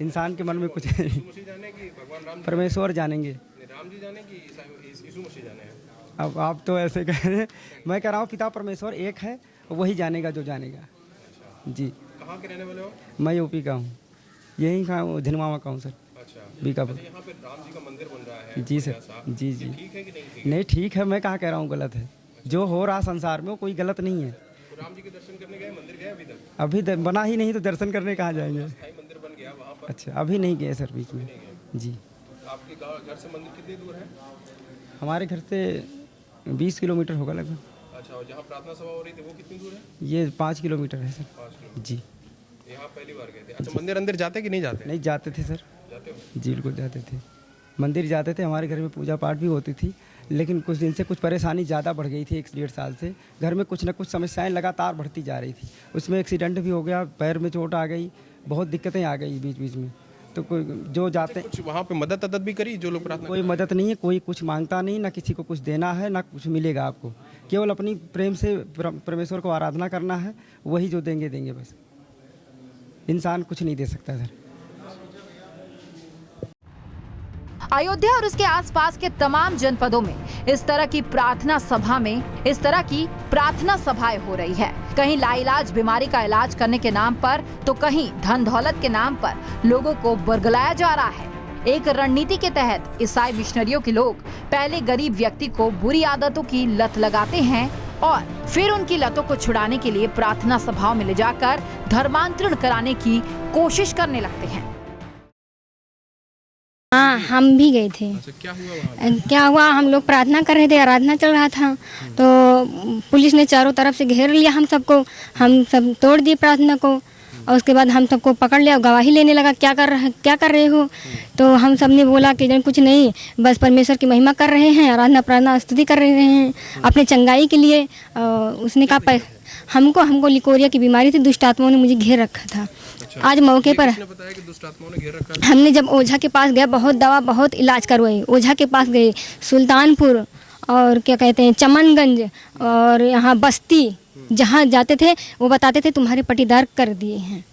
इंसान के मन में कुछ नहीं। मसीह जाने कि भगवान राम? परमेश्वर जानेंगे। राम जी जाने कि यीशु मसीह जाने हैं? अब आप तो ऐसे कह रहे हैं, मैं कह रहा हूँ पिता परमेश्वर एक है, वही जानेगा जो जानेगा। जी। कहाँ के रहने वाले हो? मैं यूपी का हूँ, यहीं का धिनवामा का हूँ सर। अच्छा, बीकापुर। यहाँ पे राम जी का मंदिर बन रहा है? जी सर। जी जी। ठीक है कि नहीं ठीक? नहीं ठीक है, मैं कहाँ कह रहा हूँ गलत है। जो हो रहा संसार में वो कोई गलत नहीं है। तो राम जी के दर्शन करने गए, मंदिर गए अभी तक? अभी बना ही नहीं तो दर्शन करने कहाँ जाएंगे? स्थायी मंदिर बन गया वहाँ पर? अच्छा, अभी नहीं गए सर बीच में। जी। आपके घर से मंदिर कितनी दूर है? हमारे घर से 20 किलोमीटर होगा लगभग। अच्छा, और जहाँ प्रार्थना सभा हो रही थी वो कितनी दूर है? ये 5 किलोमीटर है सर। 5 किलोमीटर। जी। यहाँ पहली बार गए थे? अच्छा, मंदिर अंदर जाते कि नहीं जाते? नहीं जाते थे सर। जाते हो? जी बिल्कुल जाते थे, मंदिर जाते थे। हमारे घर में पूजा पाठ भी होती थी, लेकिन कुछ दिन से कुछ परेशानी ज़्यादा बढ़ गई थी। 1 से 1.5 साल से घर में कुछ ना कुछ समस्याएं लगातार बढ़ती जा रही थी। उसमें एक्सीडेंट भी हो गया, पैर में चोट आ गई, बहुत दिक्कतें आ गई बीच बीच में। तो कोई जो जाते कुछ वहाँ पे मदद भी करी जो लोग प्रार्थना? कोई मदद नहीं है, कोई कुछ मांगता नहीं, ना किसी को कुछ देना है, ना कुछ मिलेगा आपको। केवल अपनी प्रेम से परमेश्वर को आराधना करना है, वही जो देंगे देंगे, बस इंसान कुछ नहीं दे सकता सर। अयोध्या और उसके आसपास के तमाम जनपदों में इस तरह की प्रार्थना सभाएं हो रही है। कहीं लाइलाज बीमारी का इलाज करने के नाम पर तो कहीं धन दौलत के नाम पर लोगों को बरगलाया जा रहा है। एक रणनीति के तहत ईसाई मिशनरियों के लोग पहले गरीब व्यक्ति को बुरी आदतों की लत लगाते हैं और फिर उनकी लतों को छुड़ाने के लिए प्रार्थना सभाओं में ले जाकर धर्मांतरण कराने की कोशिश करने लगते हैं। हाँ, हम भी गए थे। अच्छा, क्या हुआ वहाँ? क्या हुआ, हम लोग प्रार्थना कर रहे थे, आराधना चल रहा था, तो पुलिस ने चारों तरफ से घेर लिया हम सबको। हम सब तोड़ दिए प्रार्थना को, और उसके बाद हम सबको पकड़ लिया, गवाही लेने लगा, क्या कर रहे हो। तो हम सब ने बोला कि कुछ नहीं, बस परमेश्वर की महिमा कर रहे हैं, आराधना प्रार्थना स्तुति कर रहे हैं अपने चंगाई के लिए। उसने कहा हमको लिकोरिया की बीमारी थी, दुष्ट आत्माओं ने मुझे घेर रखा था। अच्छा, आज मौके पर बताया कि दुष्ट आत्माओं ने घेर रखा था? हमने जब ओझा के पास गया, बहुत दवा बहुत इलाज करवाए, ओझा के पास गए, सुल्तानपुर और क्या कहते हैं चमनगंज और यहाँ बस्ती, जहाँ जाते थे वो बताते थे तुम्हारे पट्टीदार कर दिए हैं।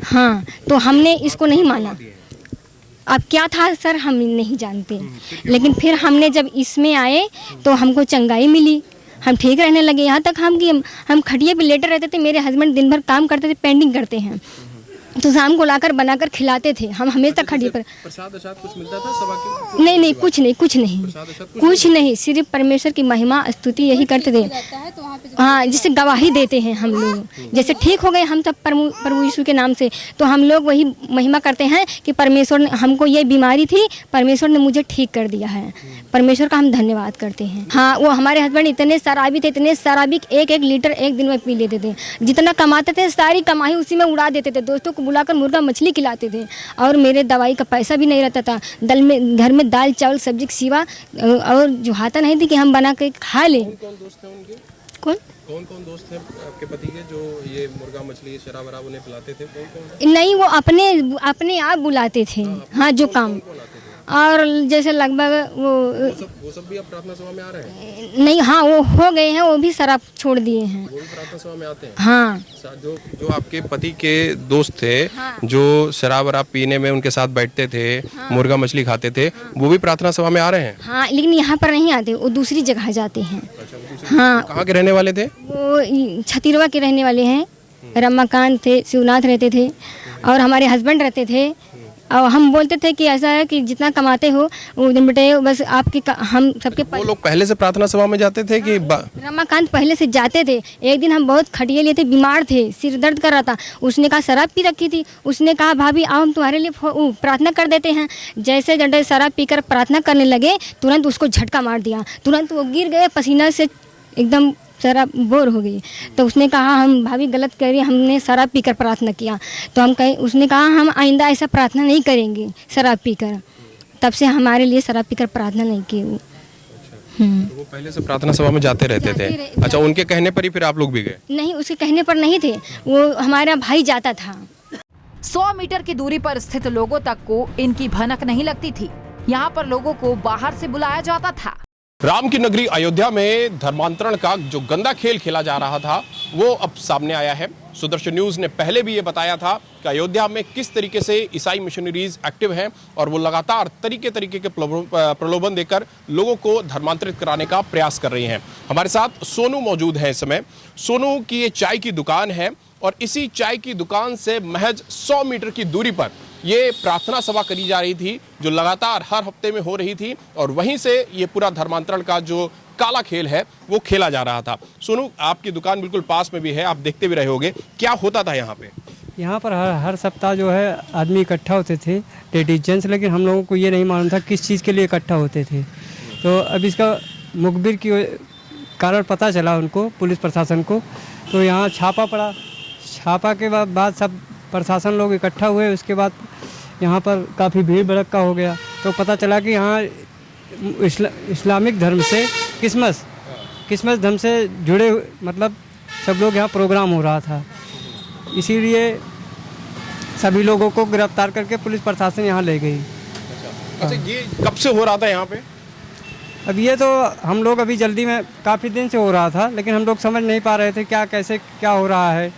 हाँ, तो हमने इसको नहीं माना। अब क्या था सर हम नहीं जानते, लेकिन फिर हमने जब इसमें आए तो हमको चंगाई मिली, हम ठीक रहने लगे। यहाँ तक हम खटिए पे लेटे रहते थे। मेरे हस्बैंड दिन भर काम करते थे, पेंटिंग करते हैं, तो शाम को लाकर बनाकर खिलाते थे। हम हमेशा खटिए पर। प्रसाद कुछ मिलता था सभा के? नहीं, कुछ नहीं, सिर्फ परमेश्वर की महिमा स्तुति यही करते थे। हाँ, जिससे गवाही देते हैं हम लोग, जैसे ठीक हो गए हम सब प्रभु यीशु के नाम से, तो हम लोग वही महिमा करते हैं कि परमेश्वर ने हमको ये बीमारी थी, परमेश्वर ने मुझे ठीक कर दिया है। परमेश्वर का हम धन्यवाद करते हैं। हाँ, वो हमारे हस्बैंड इतने शराबी थे, 1 लीटर एक दिन में पी लेते थे। जितना कमाते थे सारी कमाई उसी में उड़ा देते थे। दोस्तों को बुलाकर मुर्गा मछली खिलाते थे, और मेरे दवाई का पैसा भी नहीं रहता था। घर में दाल चावल सब्जी के सिवा और जो हाथा नहीं थी कि हम बना के खा लें। कौन दोस्त हैं आपके पति के जो ये मुर्गा मछली शराब वराब उन्हें पिलाते थे? कौन? नहीं, वो अपने आप बुलाते थे। हाँ, जो काम, और जैसे लगभग वो सब भी अब प्रार्थना सभा में आ रहे हैं? नहीं, हाँ, वो हो गए हैं, वो भी शराब छोड़ दिए हैं। वो भी प्रार्थना सभा में आते हैं? हाँ। जो आपके पति के दोस्त थे, हाँ, जो शराब वराब पीने में उनके साथ बैठते थे, हाँ, मुर्गा मछली खाते थे, हाँ, वो भी प्रार्थना सभा में आ रहे हैं? हाँ, लेकिन यहाँ पर नहीं आते, वो दूसरी जगह जाते हैं। अच्छा, हाँ। कहाँ के रहने वाले थे? वो छतीरवा के रहने वाले हैं। रमाकांत थे, शिवनाथ रहते थे, और हमारे हस्बैंड रहते थे। और हम बोलते थे कि ऐसा है कि जितना कमाते हो वो दिन बेटे बस आपके हम सबके। वो लोग पहले से प्रार्थना सभा में जाते थे कि? रमाकांत पहले से जाते थे। एक दिन हम बहुत खटिए लिए थे, बीमार थे, सिर दर्द कर रहा था। उसने कहा शराब पी रखी थी, उसने कहा भाभी आओ हम तुम्हारे लिए प्रार्थना कर देते हैं। जैसे जैसे शराब पीकर प्रार्थना करने लगे, तुरंत उसको झटका मार दिया, तुरंत वो गिर गए, पसीना से एकदम शराब बोर हो गई। तो उसने कहा हम भाभी गलत करिए, हमने शराब पीकर प्रार्थना किया। तो हम कहे, उसने कहा हम आइंदा ऐसा प्रार्थना नहीं करेंगे शराब पीकर। तब से हमारे लिए शराब पीकर प्रार्थना नहीं की वो। तो वो पहले से प्रार्थना सभा में जाते रहते थे? अच्छा, उनके कहने पर ही फिर आप लोग भी गए? नहीं, उसके कहने पर नहीं थे, वो हमारा भाई जाता था। 100 मीटर की दूरी पर स्थित लोगों तक को इनकी भनक नहीं लगती थी। यहाँ पर लोगों को बाहर से बुलाया जाता था। राम की नगरी अयोध्या में धर्मांतरण का जो गंदा खेल खेला जा रहा था वो अब सामने आया है। सुदर्शन न्यूज़ ने पहले भी ये बताया था कि अयोध्या में किस तरीके से ईसाई मिशनरीज एक्टिव हैं और वो लगातार तरीके के प्रलोभन देकर लोगों को धर्मांतरित कराने का प्रयास कर रही हैं। हमारे साथ सोनू मौजूद है इस समय। सोनू की ये चाय की दुकान है और इसी चाय की दुकान से महज 100 मीटर की दूरी पर ये प्रार्थना सभा करी जा रही थी जो लगातार हर हफ्ते में हो रही थी और वहीं से ये पूरा धर्मांतरण का जो काला खेल है वो खेला जा रहा था। सोनू, आपकी दुकान बिल्कुल पास में भी है, आप देखते भी रहे होगे, क्या होता था यहाँ पे? यहाँ पर हर सप्ताह जो है आदमी इकट्ठा होते थे, लेडीज जेंट्स, लेकिन हम लोगों को ये नहीं मालूम था किस चीज़ के लिए इकट्ठा होते थे। तो अब इसका मुखबिर की कारण पता चला उनको, पुलिस प्रशासन को, तो यहाँ छापा पड़ा। छापा के बाद सब प्रशासन लोग इकट्ठा हुए। उसके बाद यहाँ पर काफ़ी भीड़ भड़क्का हो गया, तो पता चला कि यहाँ इस्लामिक धर्म से क्रिसमस धर्म से जुड़े मतलब सब लोग यहाँ प्रोग्राम हो रहा था। इसीलिए सभी लोगों को गिरफ्तार करके पुलिस प्रशासन यहाँ ले गई। अच्छा, ये कब से हो रहा था यहाँ पे? अब ये तो हम लोग अभी जल्दी में काफ़ी दिन से हो रहा था, लेकिन हम लोग समझ नहीं पा रहे थे क्या हो रहा है।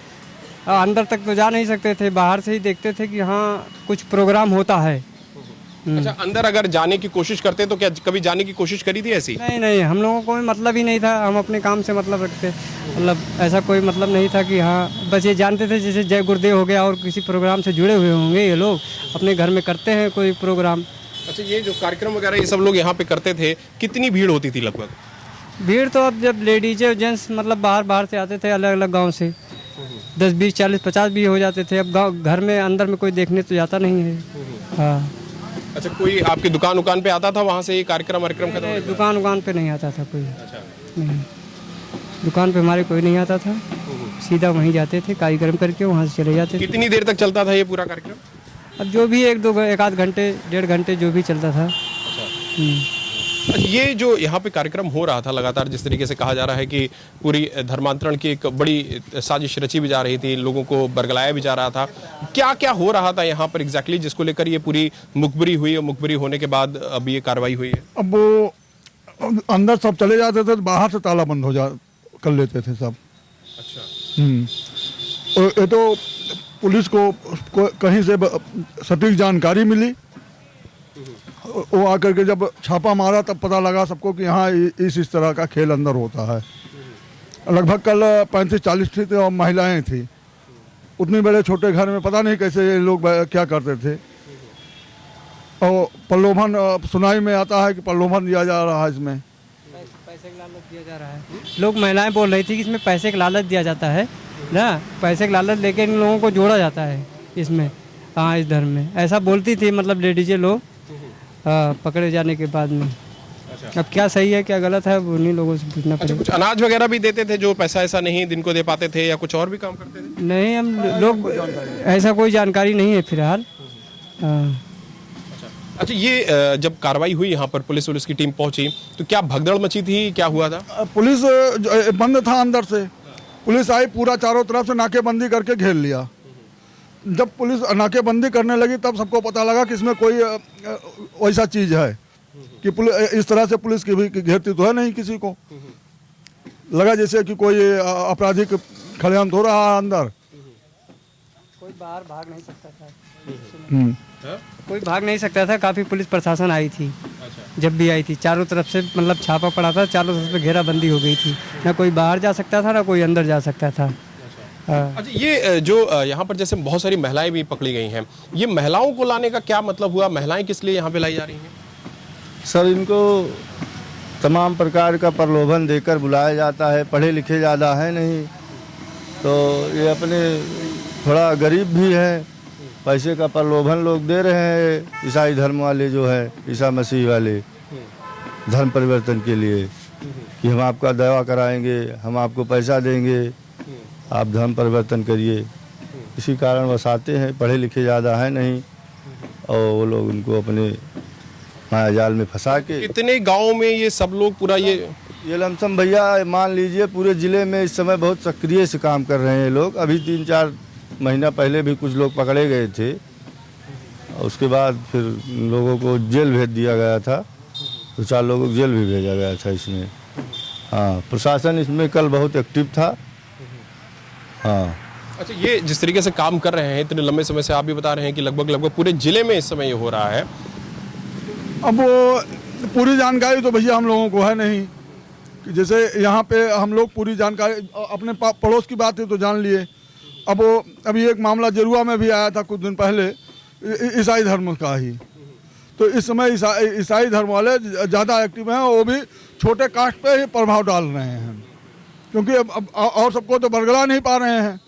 अंदर तक तो जा नहीं सकते थे, बाहर से ही देखते थे कि हाँ कुछ प्रोग्राम होता है। अच्छा, अंदर अगर जाने की कोशिश करते तो क्या कभी जाने की कोशिश करी थी ऐसी? नहीं, हम लोगों को मतलब ही नहीं था। हम अपने काम से मतलब रखते, मतलब ऐसा कोई मतलब नहीं था कि हाँ, बस ये जानते थे जैसे जय गुरुदेव हो गया और किसी प्रोग्राम से जुड़े हुए होंगे ये लोग, अपने घर में करते हैं कोई प्रोग्राम। अच्छा, ये जो कार्यक्रम वगैरह ये सब लोग यहाँ पे करते थे, कितनी भीड़ होती थी लगभग? भीड़ तो अब जब लेडीज और जेंट्स मतलब बाहर से आते थे अलग अलग गाँव से, 10, 20, 40, 50 भी हो जाते थे। अब गाँव घर में अंदर में कोई देखने तो जाता नहीं है। हाँ। अच्छा, कोई आपकी दुकान पे आता था वहाँ से ये कार्यक्रम खत्म? दुकान पे नहीं आता था कोई। अच्छा। नहीं, दुकान पे हमारे कोई नहीं आता था, सीधा वहीं जाते थे, कार्यक्रम करके वहाँ से चले जाते थे। कितनी देर तक चलता था ये पूरा कार्यक्रम? अब जो भी एक आध घंटे, 1.5 घंटे जो भी चलता था। अच्छा, ये जो यहाँ पे कार्यक्रम हो रहा था लगातार, जिस तरीके से कहा जा रहा है कि पूरी धर्मांतरण की एक बड़ी साजिश रची भी जा रही थी, लोगों को बरगलाया भी जा रहा था, क्या क्या हो रहा था यहाँ पर एग्जैक्टली जिसको लेकर ये पूरी मुखबिरी हुई और मुखबिरी होने के बाद अब ये कार्रवाई हुई है? अब वो अंदर सब चले जाते थे, बाहर से ताला बंद कर लेते थे सब। अच्छा। और ये तो पुलिस को कहीं से सटीक जानकारी मिली, वो आकर के जब छापा मारा तब पता लगा सबको कि हाँ इस तरह का खेल अंदर होता है। लगभग कल 35-40 थी और महिलाएं थी। उतने बड़े छोटे घर में पता नहीं कैसे ये लोग क्या करते थे। और प्रलोभन सुनाई में आता है कि प्रलोभन दिया जा रहा है, इसमें पैसे का लालच दिया जा रहा है। लोग महिलाएं बोल रही थी कि इसमें पैसे का लालच दिया जाता है ना, पैसे का लालच लेके इन लोगों को जोड़ा जाता है इसमें। हाँ, इस धर्म में ऐसा बोलती थी, मतलब लेडीजें लोग पकड़े जाने के बाद में। अच्छा। अब क्या सही है क्या गलत है वो उन्हीं लोगों से पूछना पड़ेगा। कुछ अनाज वगैरह भी देते थे जो पैसा ऐसा नहीं दिन को दे पाते थे, या कुछ और भी काम करते थे? नहीं, हम लोग ऐसा कोई जानकारी नहीं है फिलहाल। अच्छा, ये जब कार्रवाई हुई यहाँ पर पुलिस की टीम पहुंची तो क्या भगदड़ मची थी, क्या हुआ था? पुलिस बंद था अंदर से, पुलिस आई, पूरा चारों तरफ से नाकेबंदी करके घेर लिया। जब पुलिस नाकेबंदी करने लगी तब सबको पता लगा कि इसमें कोई वैसा चीज़ है कि पुलिस इस तरह से पुलिस की भी घेरती तो है नहीं। किसी को लगा जैसे कि कोई आपराधिक षड्यंत्र हो रहा है अंदर। कोई बाहर भाग नहीं सकता था। कोई भाग नहीं सकता था। काफ़ी पुलिस प्रशासन आई थी। अच्छा। जब भी आई थी चारों तरफ से मतलब छापा पड़ा था, चारों तरफ से घेराबंदी हो गई थी, ना कोई बाहर जा सकता था ना कोई अंदर जा सकता था। अच्छा, ये जो यहाँ पर जैसे बहुत सारी महिलाएं भी पकड़ी गई हैं, ये महिलाओं को लाने का क्या मतलब हुआ? महिलाएं किस लिए यहाँ पे लाई जा रही हैं? सर, इनको तमाम प्रकार का प्रलोभन देकर बुलाया जाता है। पढ़े लिखे ज़्यादा है नहीं, तो ये अपने थोड़ा गरीब भी है, पैसे का प्रलोभन लोग दे रहे हैं। ईसाई धर्म वाले जो है, ईसा मसीह वाले, धर्म परिवर्तन के लिए कि हम आपका दवा कराएंगे, हम आपको पैसा देंगे, आप धर्म परिवर्तन करिए। इसी कारण बस आते हैं, पढ़े लिखे ज़्यादा है नहीं, और वो लोग उनको अपने माया जाल में फंसा के। कितने गाँव में ये सब लोग पूरा ये लमसम भैया मान लीजिए पूरे ज़िले में इस समय बहुत सक्रिय से काम कर रहे हैं लोग। अभी 3-4 महीना पहले भी कुछ लोग पकड़े गए थे, उसके बाद फिर लोगों को जेल भेज दिया गया था। 2-4 लोगों को जेल भी भेजा गया था इसमें। हाँ, प्रशासन इसमें कल बहुत एक्टिव था। हाँ। अच्छा, ये जिस तरीके से काम कर रहे हैं इतने लंबे समय से, आप भी बता रहे हैं कि लगभग पूरे जिले में इस समय ये हो रहा है। अब वो पूरी जानकारी तो भैया हम लोगों को है नहीं कि जैसे यहाँ पे हम लोग पूरी जानकारी अपने पड़ोस की बात है तो जान लिए। अब वो अभी एक मामला जरुआ में भी आया था कुछ दिन पहले, ईसाई धर्म का ही। तो इस समय ईसाई धर्म वाले ज़्यादा एक्टिव हैं, वो भी छोटे कास्ट पे ही प्रभाव डाल रहे हैं, क्योंकि अब और सबको तो बरगला नहीं पा रहे हैं।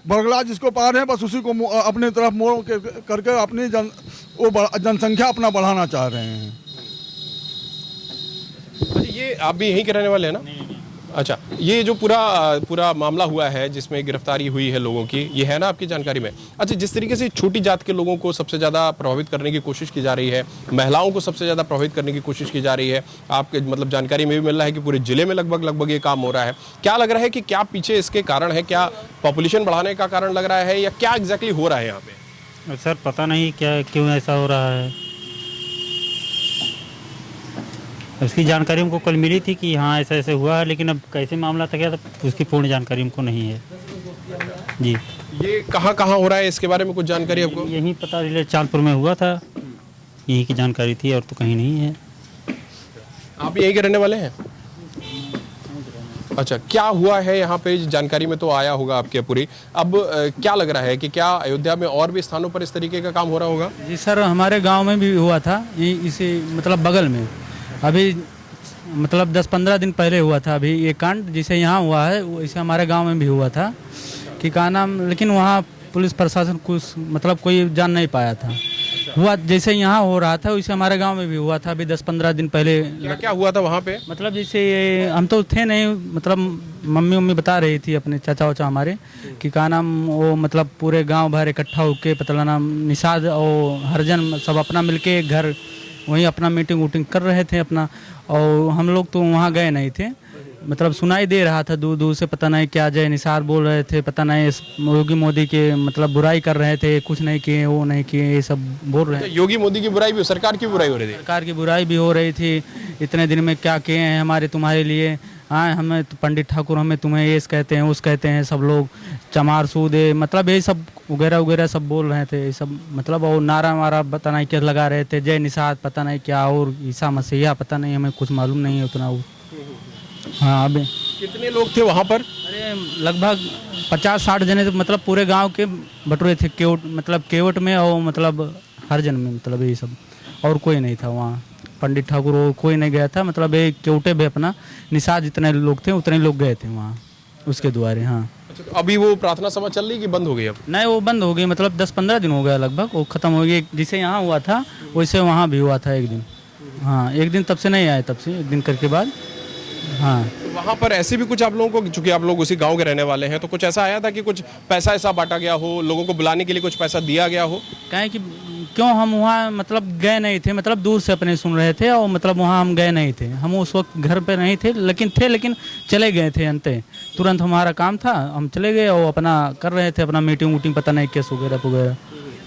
बरगला जिसको पा रहे हैं बस उसी को अपनी तरफ मोड़ करके अपनी जनसंख्या अपना बढ़ाना चाह रहे हैं। अच्छा, ये आप भी यहीं के रहने वाले हैं ना? अच्छा, ये जो पूरा मामला हुआ है जिसमें गिरफ्तारी हुई है लोगों की, ये है ना आपकी जानकारी में? अच्छा, जिस तरीके से छोटी जात के लोगों को सबसे ज़्यादा प्रभावित करने की कोशिश की जा रही है, महिलाओं को सबसे ज़्यादा प्रभावित करने की कोशिश की जा रही है, आपके मतलब जानकारी में भी मिल रहा है कि पूरे जिले में लगभग ये काम हो रहा है। क्या लग रहा है कि क्या पीछे इसके कारण है? क्या पॉपुलेशन बढ़ाने का कारण लग रहा है या क्या एग्जैक्टली हो रहा है यहाँ पे? सर पता नहीं क्या क्यों ऐसा हो रहा है। उसकी जानकारी हमको कल मिली थी कि हाँ ऐसा ऐसे हुआ है, लेकिन अब कैसे मामला था क्या था उसकी पूर्ण जानकारी हमको नहीं है जी। ये कहाँ हो रहा है, इसके बारे में कुछ जानकारी आपको? यहीं पता चले चांदपुर में हुआ था, यहीं की जानकारी थी और तो कहीं नहीं है। आप यहीं के रहने वाले हैं? अच्छा, क्या हुआ है यहाँ पे? जानकारी में तो आया होगा आपके पूरी। अब क्या लग रहा है कि क्या अयोध्या में और भी स्थानों पर इस तरीके का काम हो रहा होगा? जी सर, हमारे गांव में भी हुआ था, इसी मतलब बगल में अभी मतलब 10-15 दिन पहले हुआ था। अभी ये कांड जिसे यहाँ हुआ है इसे हमारे गांव में भी हुआ था कि क्या नाम, लेकिन वहाँ पुलिस प्रशासन कुछ मतलब कोई जान नहीं पाया था। हुआ जैसे यहाँ हो रहा था वैसे हमारे गांव में भी हुआ था अभी 10-15 दिन पहले। क्या हुआ था वहाँ पे? मतलब जैसे हम तो थे नहीं, मतलब मम्मी बता रही थी अपने चाचा वाचा हमारे कि क्या नाम वो मतलब पूरे गांव भर इकट्ठा होके पता नाम निषाद और हरजन सब अपना मिलके घर वहीं अपना मीटिंग वूटिंग कर रहे थे अपना, और हम लोग तो वहाँ गए नहीं थे। मतलब सुनाई दे रहा था दूर दूर से, पता नहीं क्या जय निसार बोल रहे थे, पता नहीं योगी मोदी के मतलब बुराई कर रहे थे, कुछ नहीं किए वो नहीं किए ये सब बोल रहे थे। योगी मोदी की बुराई भी, सरकार की बुराई हो रही थी? सरकार की बुराई भी हो रही थी। इतने दिन में क्या किए हैं हमारे तुम्हारे लिए, हाँ हमें तो पंडित ठाकुर हमें तुम्हें ये कहते हैं उस कहते हैं, सब लोग चमार सूद मतलब यही सब वगैरह सब बोल रहे थे ये सब, मतलब और नारा मारा पता नहीं क्या लगा रहे थे, जय निषाद पता नहीं क्या और ईसा मसीहा पता नहीं, हमें कुछ मालूम नहीं है उतना वो। हाँ, अभी कितने लोग थे वहाँ पर? अरे लगभग 50-60 जने, मतलब पूरे गांव के बटुरे थे, केवट में और मतलब हरजन में, मतलब यही सब, और कोई नहीं था वहाँ। पंडित ठाकुर वो कोई नहीं गया था, मतलब एक केवटे में अपना निषाद जितने लोग थे उतने लोग गए थे वहाँ उसके द्वारे। हाँ। अच्छा, तो अभी वो प्रार्थना सभा चल रही कि बंद हो गई? अब नहीं, वो बंद हो गई, मतलब 10-15 दिन हो गया लगभग, वो खत्म हो गई। जिसे यहाँ हुआ था वैसे वहाँ भी हुआ था एक दिन। हाँ, एक दिन तब से नहीं आए, तब से एक दिन करके बाद। हाँ, तो वहाँ पर ऐसे भी कुछ आप लोगों को, चूंकि आप लोग उसी गांव के रहने वाले हैं, तो कुछ ऐसा आया था कि कुछ पैसा ऐसा बांटा गया हो, लोगों को बुलाने के लिए कुछ पैसा दिया गया हो? कहें कि क्यों हम वहाँ मतलब गए नहीं थे, मतलब दूर से अपने सुन रहे थे और मतलब वहाँ हम गए नहीं थे, हम उस वक्त घर पे नहीं थे, लेकिन चले गए थे अंते तुरंत, हमारा काम था हम चले गए और अपना कर रहे थे अपना मीटिंग वूटिंग, पता नहीं केस वगैरह।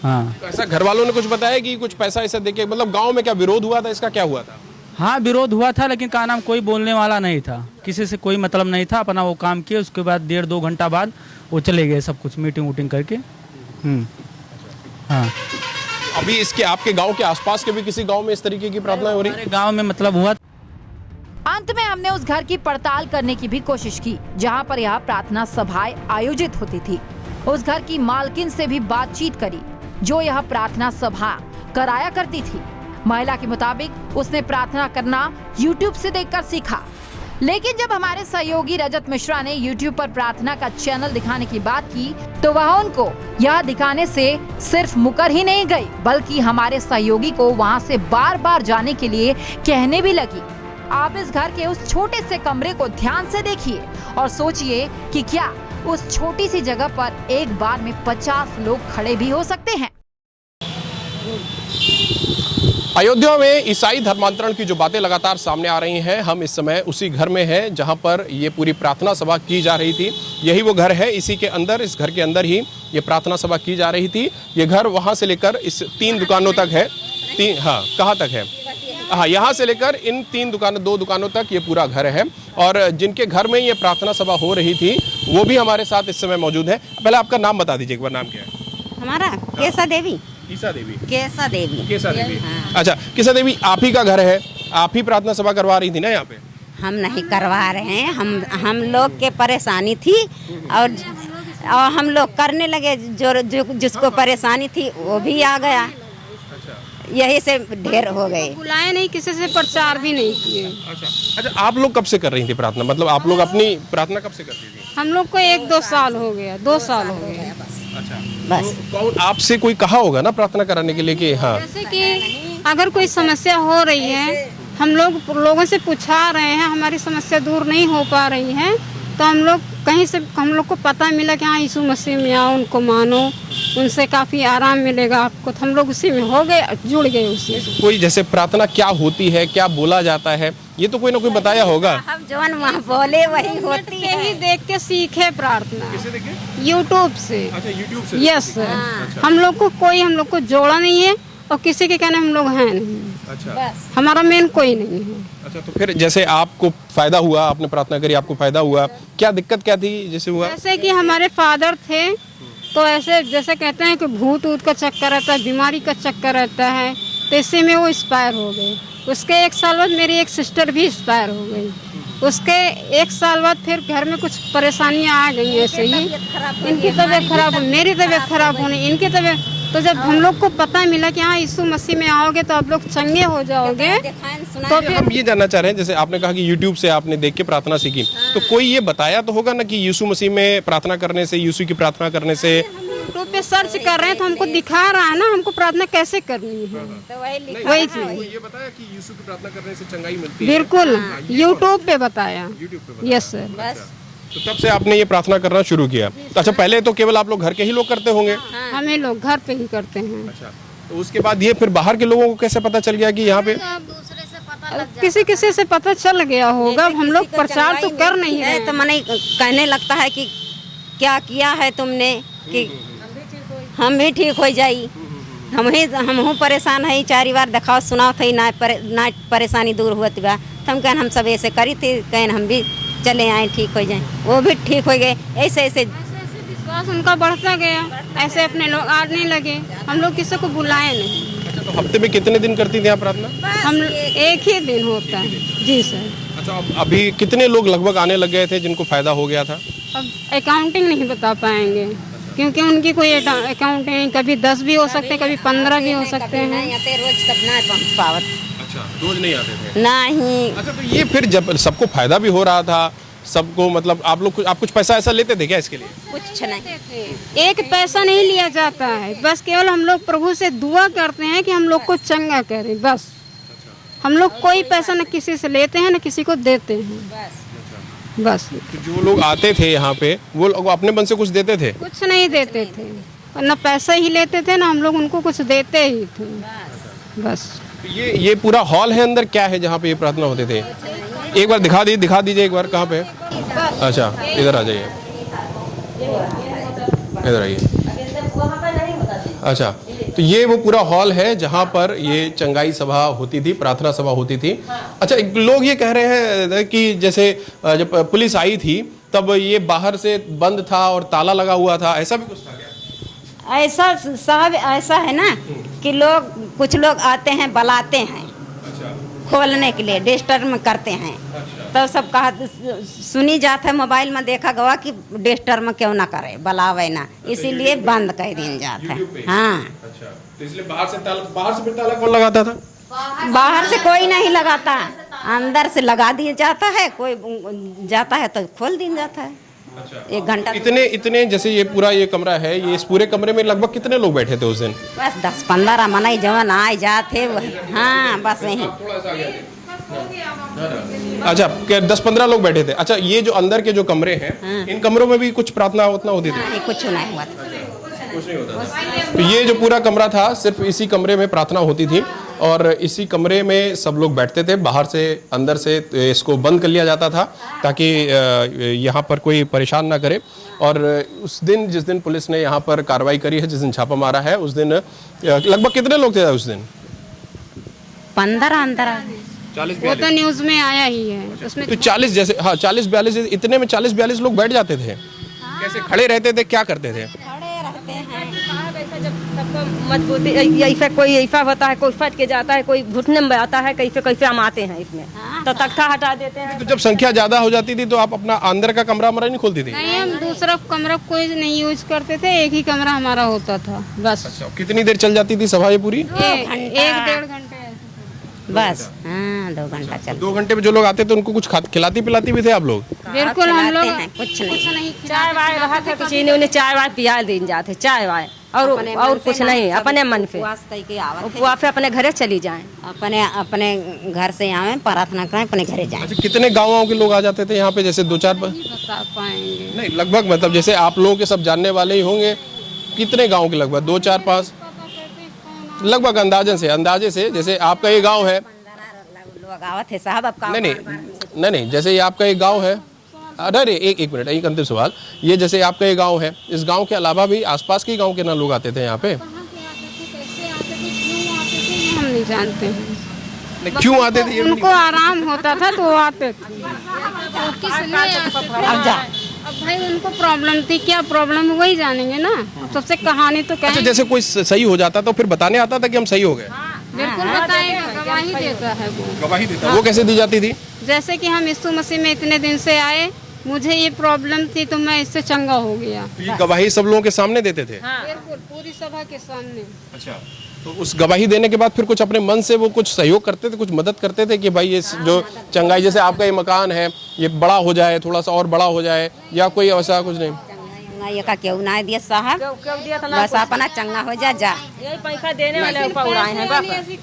हाँ, तो ऐसा घर वालों ने कुछ बताया कि कुछ पैसा ऐसा देके, मतलब गाँव में क्या विरोध हुआ था, इसका क्या हुआ था? हाँ, विरोध हुआ था, लेकिन क्या नाम कोई बोलने वाला नहीं था, किसी से कोई मतलब नहीं था, अपना वो काम किए, उसके बाद 1.5-2 घंटा बाद वो चले गए सब कुछ मीटिंग वूटिंग करके। हाँ, अभी इसके आपके गांव के आसपास के भी किसी गांव में इस तरीके की प्रार्थना हो रही है? गांव में मतलब हुआ। अंत में हमने उस घर की पड़ताल करने की भी कोशिश की जहां पर यह प्रार्थना सभाएं आयोजित होती थी। उस घर की मालकिन से भी बातचीत करी जो यह प्रार्थना सभा कराया करती थी। महिला के मुताबिक उसने प्रार्थना करना YouTube से देखकर सीखा, लेकिन जब हमारे सहयोगी रजत मिश्रा ने YouTube पर प्रार्थना का चैनल दिखाने की बात की तो वह उनको यह दिखाने से सिर्फ मुकर ही नहीं गई, बल्कि हमारे सहयोगी को वहां से बार बार जाने के लिए कहने भी लगी। आप इस घर के उस छोटे से कमरे को ध्यान से देखिए और सोचिए कि क्या उस छोटी सी जगह पर एक बार में 50 लोग खड़े भी हो सकते हैं। अयोध्या में ईसाई धर्मांतरण की जो बातें लगातार सामने आ रही हैं, हम इस समय उसी घर में हैं जहां पर ये पूरी प्रार्थना सभा की जा रही थी। यही वो घर है, इसी के अंदर, इस घर के अंदर ही ये प्रार्थना सभा की जा रही थी। ये घर वहां से लेकर इस 3 दुकानों तक है। हाँ, कहाँ तक है? हाँ, यहाँ से लेकर इन 2 दुकानों तक ये पूरा घर है। और जिनके घर में ये प्रार्थना सभा हो रही थी वो भी हमारे साथ इस समय मौजूद है। पहले आपका नाम बता दीजिए एक बार, नाम क्या है? हमारा केसा देवी। ईसा देवी। केसा देवी। हाँ। अच्छा, केसा देवी, आप ही का घर है, आप ही प्रार्थना सभा करवा रही थी ना यहाँ पे? हम नहीं करवा रहे हैं, हम लोग के परेशानी थी और हम लोग करने लगे, जो जिसको परेशानी थी वो भी आ गया, यही से ढेर हो गए। बुलाए नहीं, किसी से प्रचार भी नहीं किए। अच्छा, आप लोग कब से कर रही थी प्रार्थना? मतलब आप लोग अपनी प्रार्थना कब से करती थी? हम लोग को 1-2 साल हो गया, 2 साल हो गए अच्छा, बस। तो कौन आपसे कोई कहा होगा ना प्रार्थना कराने के लिए कि हाँ, जैसे कि अगर कोई समस्या हो रही है हम लोगों से पूछा रहे हैं, हमारी समस्या दूर नहीं हो पा रही है, तो हम लोग कहीं से हम लोग को पता मिला कि हाँ यीशु मसीह में आओ, उनको मानो, उनसे काफ़ी आराम मिलेगा आपको, तो हम लोग उसी में हो गए, जुड़ गए उसी से। कोई जैसे प्रार्थना क्या होती है, क्या बोला जाता है, ये तो कोई ना कोई बताया होगा। हम जो वहाँ बोले वही होती है। ही देख के सीखे प्रार्थना। किसे देखे? यूट्यूब से। अच्छा, यूट्यूब से। Yes sir. हम लोग को जोड़ा नहीं है और किसी के कहने हम लोग हैं नहीं। अच्छा, हमारा मेन कोई नहीं है। अच्छा, तो फिर जैसे आपको फायदा हुआ, आपने प्रार्थना करी, आपको फायदा हुआ, क्या दिक्कत क्या थी जैसे हुआ? जैसे कि हमारे फादर थे, तो ऐसे जैसे कहते हैं कि भूत ऊत का चक्कर रहता है, बीमारी का चक्कर रहता है, तो इसी में वो एक्सपायर हो गए। उसके 1 साल बाद मेरी एक सिस्टर भी एक्सपायर हो गई। उसके 1 साल बाद फिर घर में कुछ परेशानियां आ गई ऐसे ही, इनकी तबीयत खराब हो, मेरी तबीयत खराब होनी, इनकी तबीयत। तो जब हम लोग को पता मिला कि हाँ यीशु मसीह में आओगे तो आप लोग चंगे हो जाओगे, तो फिर हम ये जानना चाह रहे हैं, जैसे आपने कहा कि यूट्यूब से आपने देख के प्रार्थना सीखी, तो कोई ये बताया तो होगा ना कि यीशु मसीह में प्रार्थना करने से, यीशु की प्रार्थना करने से? यूट्यूब पे सर्च कर रहे हैं तो हमको दिखा रहा है ना हमको प्रार्थना कैसे करनी है, तो वही चीज। ये बताया कि यीशु की प्रार्थना करने से चंगाई मिलती है? बिल्कुल, यूट्यूब पे बताया। Yes sir. तो तब से आपने ये प्रार्थना करना शुरू किया। अच्छा, पहले तो केवल आप लोग घर के ही लोग करते होंगे? हमें लोग घर पे ही करते हैं। अच्छा, तो उसके बाद ये फिर बाहर के लोगों को कैसे पता चल गया कि यहाँ पे? किसी से पता चल गया होगा, हम लोग प्रचार तो कर नहीं रहे। तो मने कहने लगता है कि क्या किया है तुमने कि हम भी ठीक हो जाई। हम परेशान है, 4 बार दिखाओ सुनाओ थे ना परेशानी दूर हुआ बा, तो हम कहन हम सब ऐसे करी थी, कहन हम भी चले आए ठीक हो जाए, वो भी ठीक हो गए। ऐसे विश्वास उनका बढ़ता गया, ऐसे अपने लोग आने लगे, हम लोग किसी को बुलाए नहीं। अच्छा, तो हफ्ते में कितने दिन करती थी आप प्रार्थना? हम 1 ही दिन होता है। जी सर। अच्छा, अभी कितने लोग लगभग आने लग गए थे जिनको फायदा हो गया था? अब अकाउंटिंग नहीं बता पाएंगे क्योंकि उनकी कोई अकाउंटिंग, कभी 10 भी हो सकते हैं, कभी 15 भी हो सकते हैं। रोज सब ना पहुँच पावत। अच्छा, रोज नहीं आते थे? नहीं। अच्छा, तो ये फिर जब सबको फायदा भी हो रहा था, सबको मतलब आप कुछ पैसा ऐसा लेते थे क्या इसके लिए? कुछ नहीं, एक पैसा नहीं लिया जाता है, बस केवल हम लोग प्रभु से दुआ करते हैं कि हम लोग को चंगा करे, बस। हम लोग कोई पैसा न किसी से लेते हैं न किसी को देते हैं, बस। तो जो लोग आते थे यहाँ पे वो लोग अपने मन से कुछ देते थे? कुछ नहीं देते थे, न पैसा ही लेते थे, ना हम लोग उनको कुछ देते ही थे, बस। ये पूरा हॉल है अंदर, क्या है जहाँ पे ये प्रार्थना होते थे? एक बार दिखा दीजिए एक बार, कहाँ पे? अच्छा, इधर आ जाइए, इधर आइए। अच्छा, तो ये वो पूरा हॉल है जहाँ पर ये चंगाई सभा होती थी, प्रार्थना सभा होती थी। अच्छा, लोग ये कह रहे हैं कि जैसे जब पुलिस आई थी तब ये बाहर से बंद था और ताला लगा हुआ था, ऐसा भी कुछ था क्या? ऐसा साहब ऐसा है ना कि कुछ लोग आते हैं, बुलाते हैं खोलने के लिए, डिस्टर्ब करते हैं। तो सब कहा सुनी जाता है, मोबाइल में देखा गवा कि डिस्टर्ब क्यों ना करे, बुलावे ना, इसीलिए बंद कर दिन जाता है। हाँ, अच्छा, तो इसलिए बाहर से फिर ताला कौन लगाता था? बाहर से कोई नहीं लगाता, अंदर से लगा दिया जाता है, कोई जाता है तो खोल दिया जाता है। अच्छा, 1 घंटा। इतने जैसे ये पूरा ये कमरा है, ये इस पूरे कमरे में लगभग कितने लोग बैठे थे उस दिन? बस 10-15 मनाई जवन आए जाते। हाँ, बस वही। अच्छा, 10-15 लोग बैठे थे। अच्छा, ये जो अंदर के जो कमरे हैं, इन कमरों में भी कुछ प्रार्थना उतना होती थी? कुछ नहीं हुआ, कुछ नहीं होता था। तो ये जो पूरा कमरा था, सिर्फ इसी कमरे में प्रार्थना होती थी और इसी कमरे में सब लोग बैठते थे। बाहर से अंदर से इसको बंद कर लिया जाता था ताकि यहाँ पर कोई परेशान ना करे। और उस दिन जिस दिन पुलिस ने यहाँ पर कार्रवाई करी है, जिस दिन छापा मारा है, उस दिन लगभग कितने लोग थे उस दिन? 15 अंदर 40-42। वो तो न्यूज में आया ही है उसमें। तो 40 जैसे, हाँ 40-42, इतने में 40-42 लोग बैठ जाते थे? कैसे खड़े रहते थे, क्या करते थे? मजबूती ऐसा कोई ऐसा होता है, कोई फट के जाता है, कोई घुटने में आता है, कैसे हम आते हैं इसमें तो तख्ता हटा देते हैं। तो जब संख्या ज्यादा हो जाती थी तो आप अपना अंदर का कमरा हमारा नहीं खोलती थी? नहीं, हम दूसरा कमरा कोई नहीं यूज करते थे, एक ही कमरा हमारा होता था, बस। अच्छा, कितनी देर चल जाती थी सभा ये पूरी? 1-1.5 घंटे बस। हाँ, 2 घंटा चल। 2 घंटे में जो लोग आते थे उनको कुछ खिलाती पिलाती भी थे आप लोग? बिल्कुल, हम लोग कुछ नहीं। चाय वाय रहा था तो चीनी उन्हें चाय वाय पिया दिन जाते, चाय वाय और कुछ नहीं, अपने मन पे उपवास पे अपने घरे चली जाएं, अपने घर से आवे, प्रार्थना करें, अपने घरे जाएं। अच्छा, कितने गाँव के लोग आ जाते थे यहाँ पे? जैसे 2-4 बता पाएंगे नहीं, लगभग मतलब जैसे आप लोगों के सब जानने वाले ही होंगे, कितने गाँव के लगभग? 2, 4, 5 लगभग अंदाजे से जैसे आपका ये गाँव है, लोग आवत है साहब। अब नहीं, जैसे ये आपका एक गांव है। अरे एक मिनट, एक अंतिम सवाल। ये जैसे आपका ये गांव है, इस गांव के अलावा भी आसपास के गांव के ना लोग आते थे यहाँ पे? हम नहीं जानते हैं क्यों आते थे? उनको आराम होता था तो वो आते थे। अब भाई उनको प्रॉब्लम थी, क्या प्रॉब्लम वही जानेंगे ना। सबसे कहानी तो अच्छा, जैसे कोई सही हो जाता तो फिर बताने आता था कि हम सही हो गए? बिल्कुल बताएगा, गवाही देता है वो। गवाही देता है वो कैसे दी जाती थी? जैसे कि हम यीशु मसीह में इतने दिन से आए, मुझे ये प्रॉब्लम थी तो मैं इससे चंगा हो गया। ये गवाही सब लोगों के सामने देते थे? बिल्कुल, पूरी सभा के सामने। अच्छा, तो उस गवाही देने के बाद फिर कुछ अपने मन से वो कुछ सहयोग करते थे, कुछ मदद करते थे कि भाई ये जो चंगाई, जैसे आपका ये मकान है ये बड़ा हो जाए, थोड़ा सा और बड़ा हो जाए, या कोई ऐसा कुछ नहीं? ये का क्यों ना दिया साहब, बस अपना चंगा हो जा। यही पैसा देने वाले ऊपर उड़ाए हैं,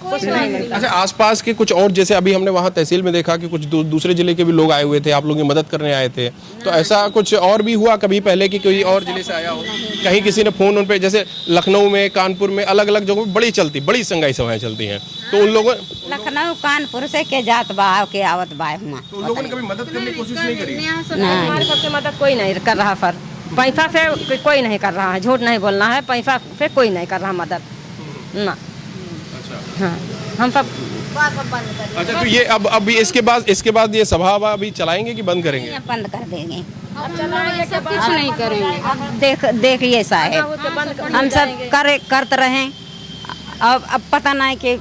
कुछ नहीं मिलता। अच्छा, आसपास के कुछ और, जैसे अभी हमने वहाँ तहसील में देखा कि कुछ दूसरे जिले के भी लोग आए हुए थे, आप लोगों की मदद करने आए थे, तो ऐसा कुछ और भी हुआ कभी पहले कि कोई और जिले से आया हो? कहीं किसी ने फोन उन पे, जैसे लखनऊ में, कानपुर में, अलग अलग जगहों में बड़ी संगाई सभाएं चलती हैं, तो उन लोगों लखनऊ कानपुर से के जात बा के आवत बा हुआ, तो उन लोगों ने कभी मदद करने की कोशिश नहीं करी? हमारे सबसे मदद कोई नहीं कर रहा, पर पैसा से कोई नहीं कर रहा है, झूठ नहीं बोलना है, पैसा से कोई नहीं कर रहा मदद ना। हाँ, हम सब अच्छा, तो ये अब इसके बाद ये सभा अभी चलाएंगे कि बंद करेंगे? बंद कर देंगे, सब कुछ नहीं करेंगे। देखिए साहब, हम सब करते रहे, अब पता नहीं कि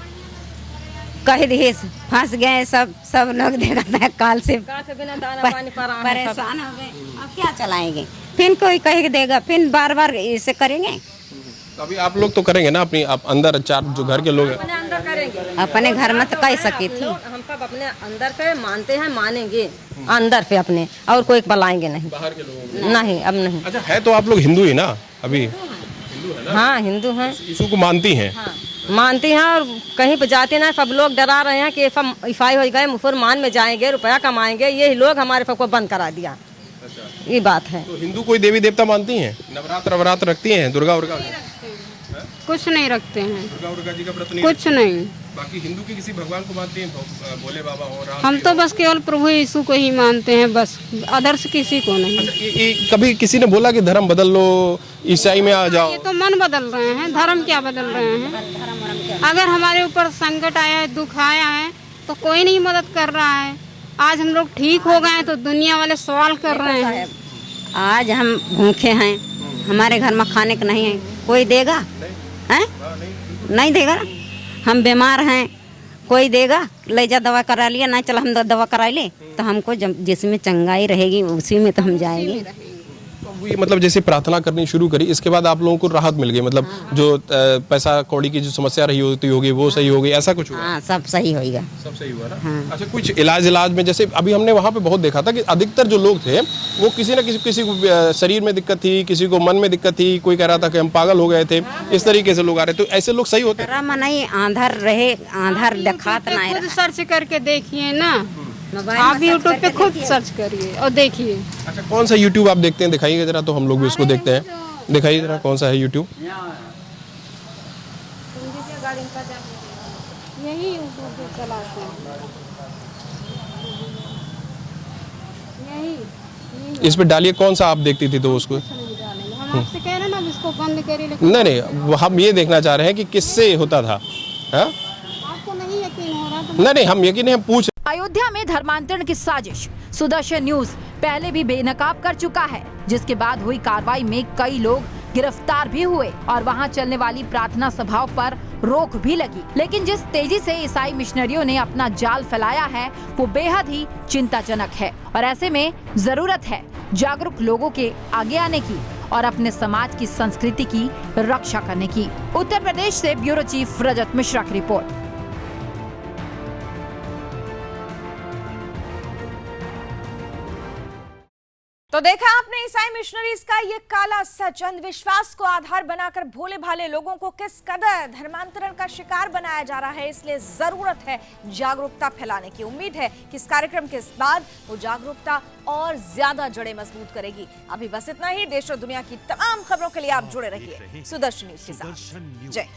कह दिए फंस गए सब लोग, देखा है काल से परेशान हो गए। अब क्या चलाएंगे, फिर कोई कह देगा, फिर बार बार इसे करेंगे। अभी आप लोग तो करेंगे ना अपनी अंदर, 4 जो घर के लोग हैं अपने घर में तो कह सकी थी। हम सब अपने अंदर पे मानते हैं, मानेंगे अंदर पे अपने, और कोई बुलाएंगे नहीं, बाहर के लोग नहीं, अब नहीं। अच्छा, है तो आप लोग हिंदू ही ना अभी? हाँ, हिंदू हैं, यीशु को मानती हैं? हाँ, मानती हैं, और कहीं पे जाते ना, सब लोग डरा रहे हैं कि सब ईसाई हो गए, मुसलमान में जाएंगे, रुपया कमाएंगे, यही लोग हमारे सबको बंद करा दिया। ये बात है। तो हिंदू कोई देवी देवता मानती हैं? नवरात्र रखती हैं? दुर्गा कुछ नहीं रखते हैं, दुर्गा जी का व्रत नहीं? कुछ नहीं। बाकी हिंदू के किसी भगवान को मानते हैं? भोले बाबा हो, राम? हम तो बस केवल प्रभु यीशु को ही मानते हैं, बस अदर्श किसी को नहीं। अच्छा, कभी किसी ने बोला कि धर्म बदल लो, ईसाई में आ जाओ? ये तो मन बदल रहे हैं, धर्म क्या बदल रहे हैं। अगर हमारे ऊपर संकट आया है, दुख आया है, तो कोई नहीं मदद कर रहा है। आज हम लोग ठीक हो गए तो दुनिया वाले सवाल कर रहे हैं। आज हम भूखे हैं, हमारे घर में खाने को नहीं है, कोई देगा? हैं? नहीं देगा। हम बीमार हैं, कोई देगा? ले जा दवा करा लिया, नहीं चला हम दवा करा ले, तो हमको जिसमें चंगाई रहेगी उसी में तो हम जाएंगे। ये मतलब जैसे प्रार्थना करनी शुरू करी, इसके बाद आप लोगों को राहत मिल गई, मतलब जो पैसा कौड़ी की जो समस्या रही होगी वो सही हो गई, ऐसा कुछ हुआ? हाँ, सब सही होगा। सब सही हुआ ना? हाँ। अच्छा, कुछ इलाज में जैसे अभी हमने वहाँ पे बहुत देखा था कि अधिकतर जो लोग थे वो किसी न किसी को शरीर में दिक्कत थी, किसी को मन में दिक्कत थी, कोई कह रहा था कि हम पागल हो गए थे, इस तरीके से लोग आ रहे, तो ऐसे लोग सही होते? नहीं, आंधर रहे, आंधर दिखात नहीं। खुद सर्च करके देखिए ना, आप यूट्यूब पे खुद सर्च करिए और देखिए। अच्छा, कौन सा यूट्यूब आप देखते हैं? दिखाइए जरा, तो हम लोग भी उसको देखते हैं। दिखाइए जरा, कौन सा है यूट्यूब? यही यूट्यूब पे चलाते हैं, यही। इस पे डालिए, कौन सा आप देखती थी तो उसको? हम आपसे कह रहे हैं ना इसको बंद करिए, नहीं, हम ये देखना चाह रहे हैं कि किससे होता था। आपको नहीं यकीन हो रहा? नहीं, हम यकीन हम पूछ। अयोध्या में धर्मांतरण की साजिश सुदर्शन न्यूज पहले भी बेनकाब कर चुका है, जिसके बाद हुई कार्रवाई में कई लोग गिरफ्तार भी हुए और वहां चलने वाली प्रार्थना सभाओं पर रोक भी लगी। लेकिन जिस तेजी से ईसाई मिशनरियों ने अपना जाल फैलाया है वो बेहद ही चिंताजनक है, और ऐसे में जरूरत है जागरूक लोगों के आगे आने की और अपने समाज की संस्कृति की रक्षा करने की। उत्तर प्रदेश से ब्यूरो चीफ रजत मिश्रा की रिपोर्ट। तो देखा आपने ईसाई मिशनरीज का ये काला सच, अंधविश्वास को आधार बनाकर भोले भाले लोगों को किस कदर धर्मांतरण का शिकार बनाया जा रहा है। इसलिए जरूरत है जागरूकता फैलाने की। उम्मीद है कि इस कार्यक्रम के बाद वो जागरूकता और ज्यादा जड़ें मजबूत करेगी। अभी बस इतना ही। देश और दुनिया की तमाम खबरों के लिए आप जुड़े रहिए सुदर्शन न्यूज के साथ। जय।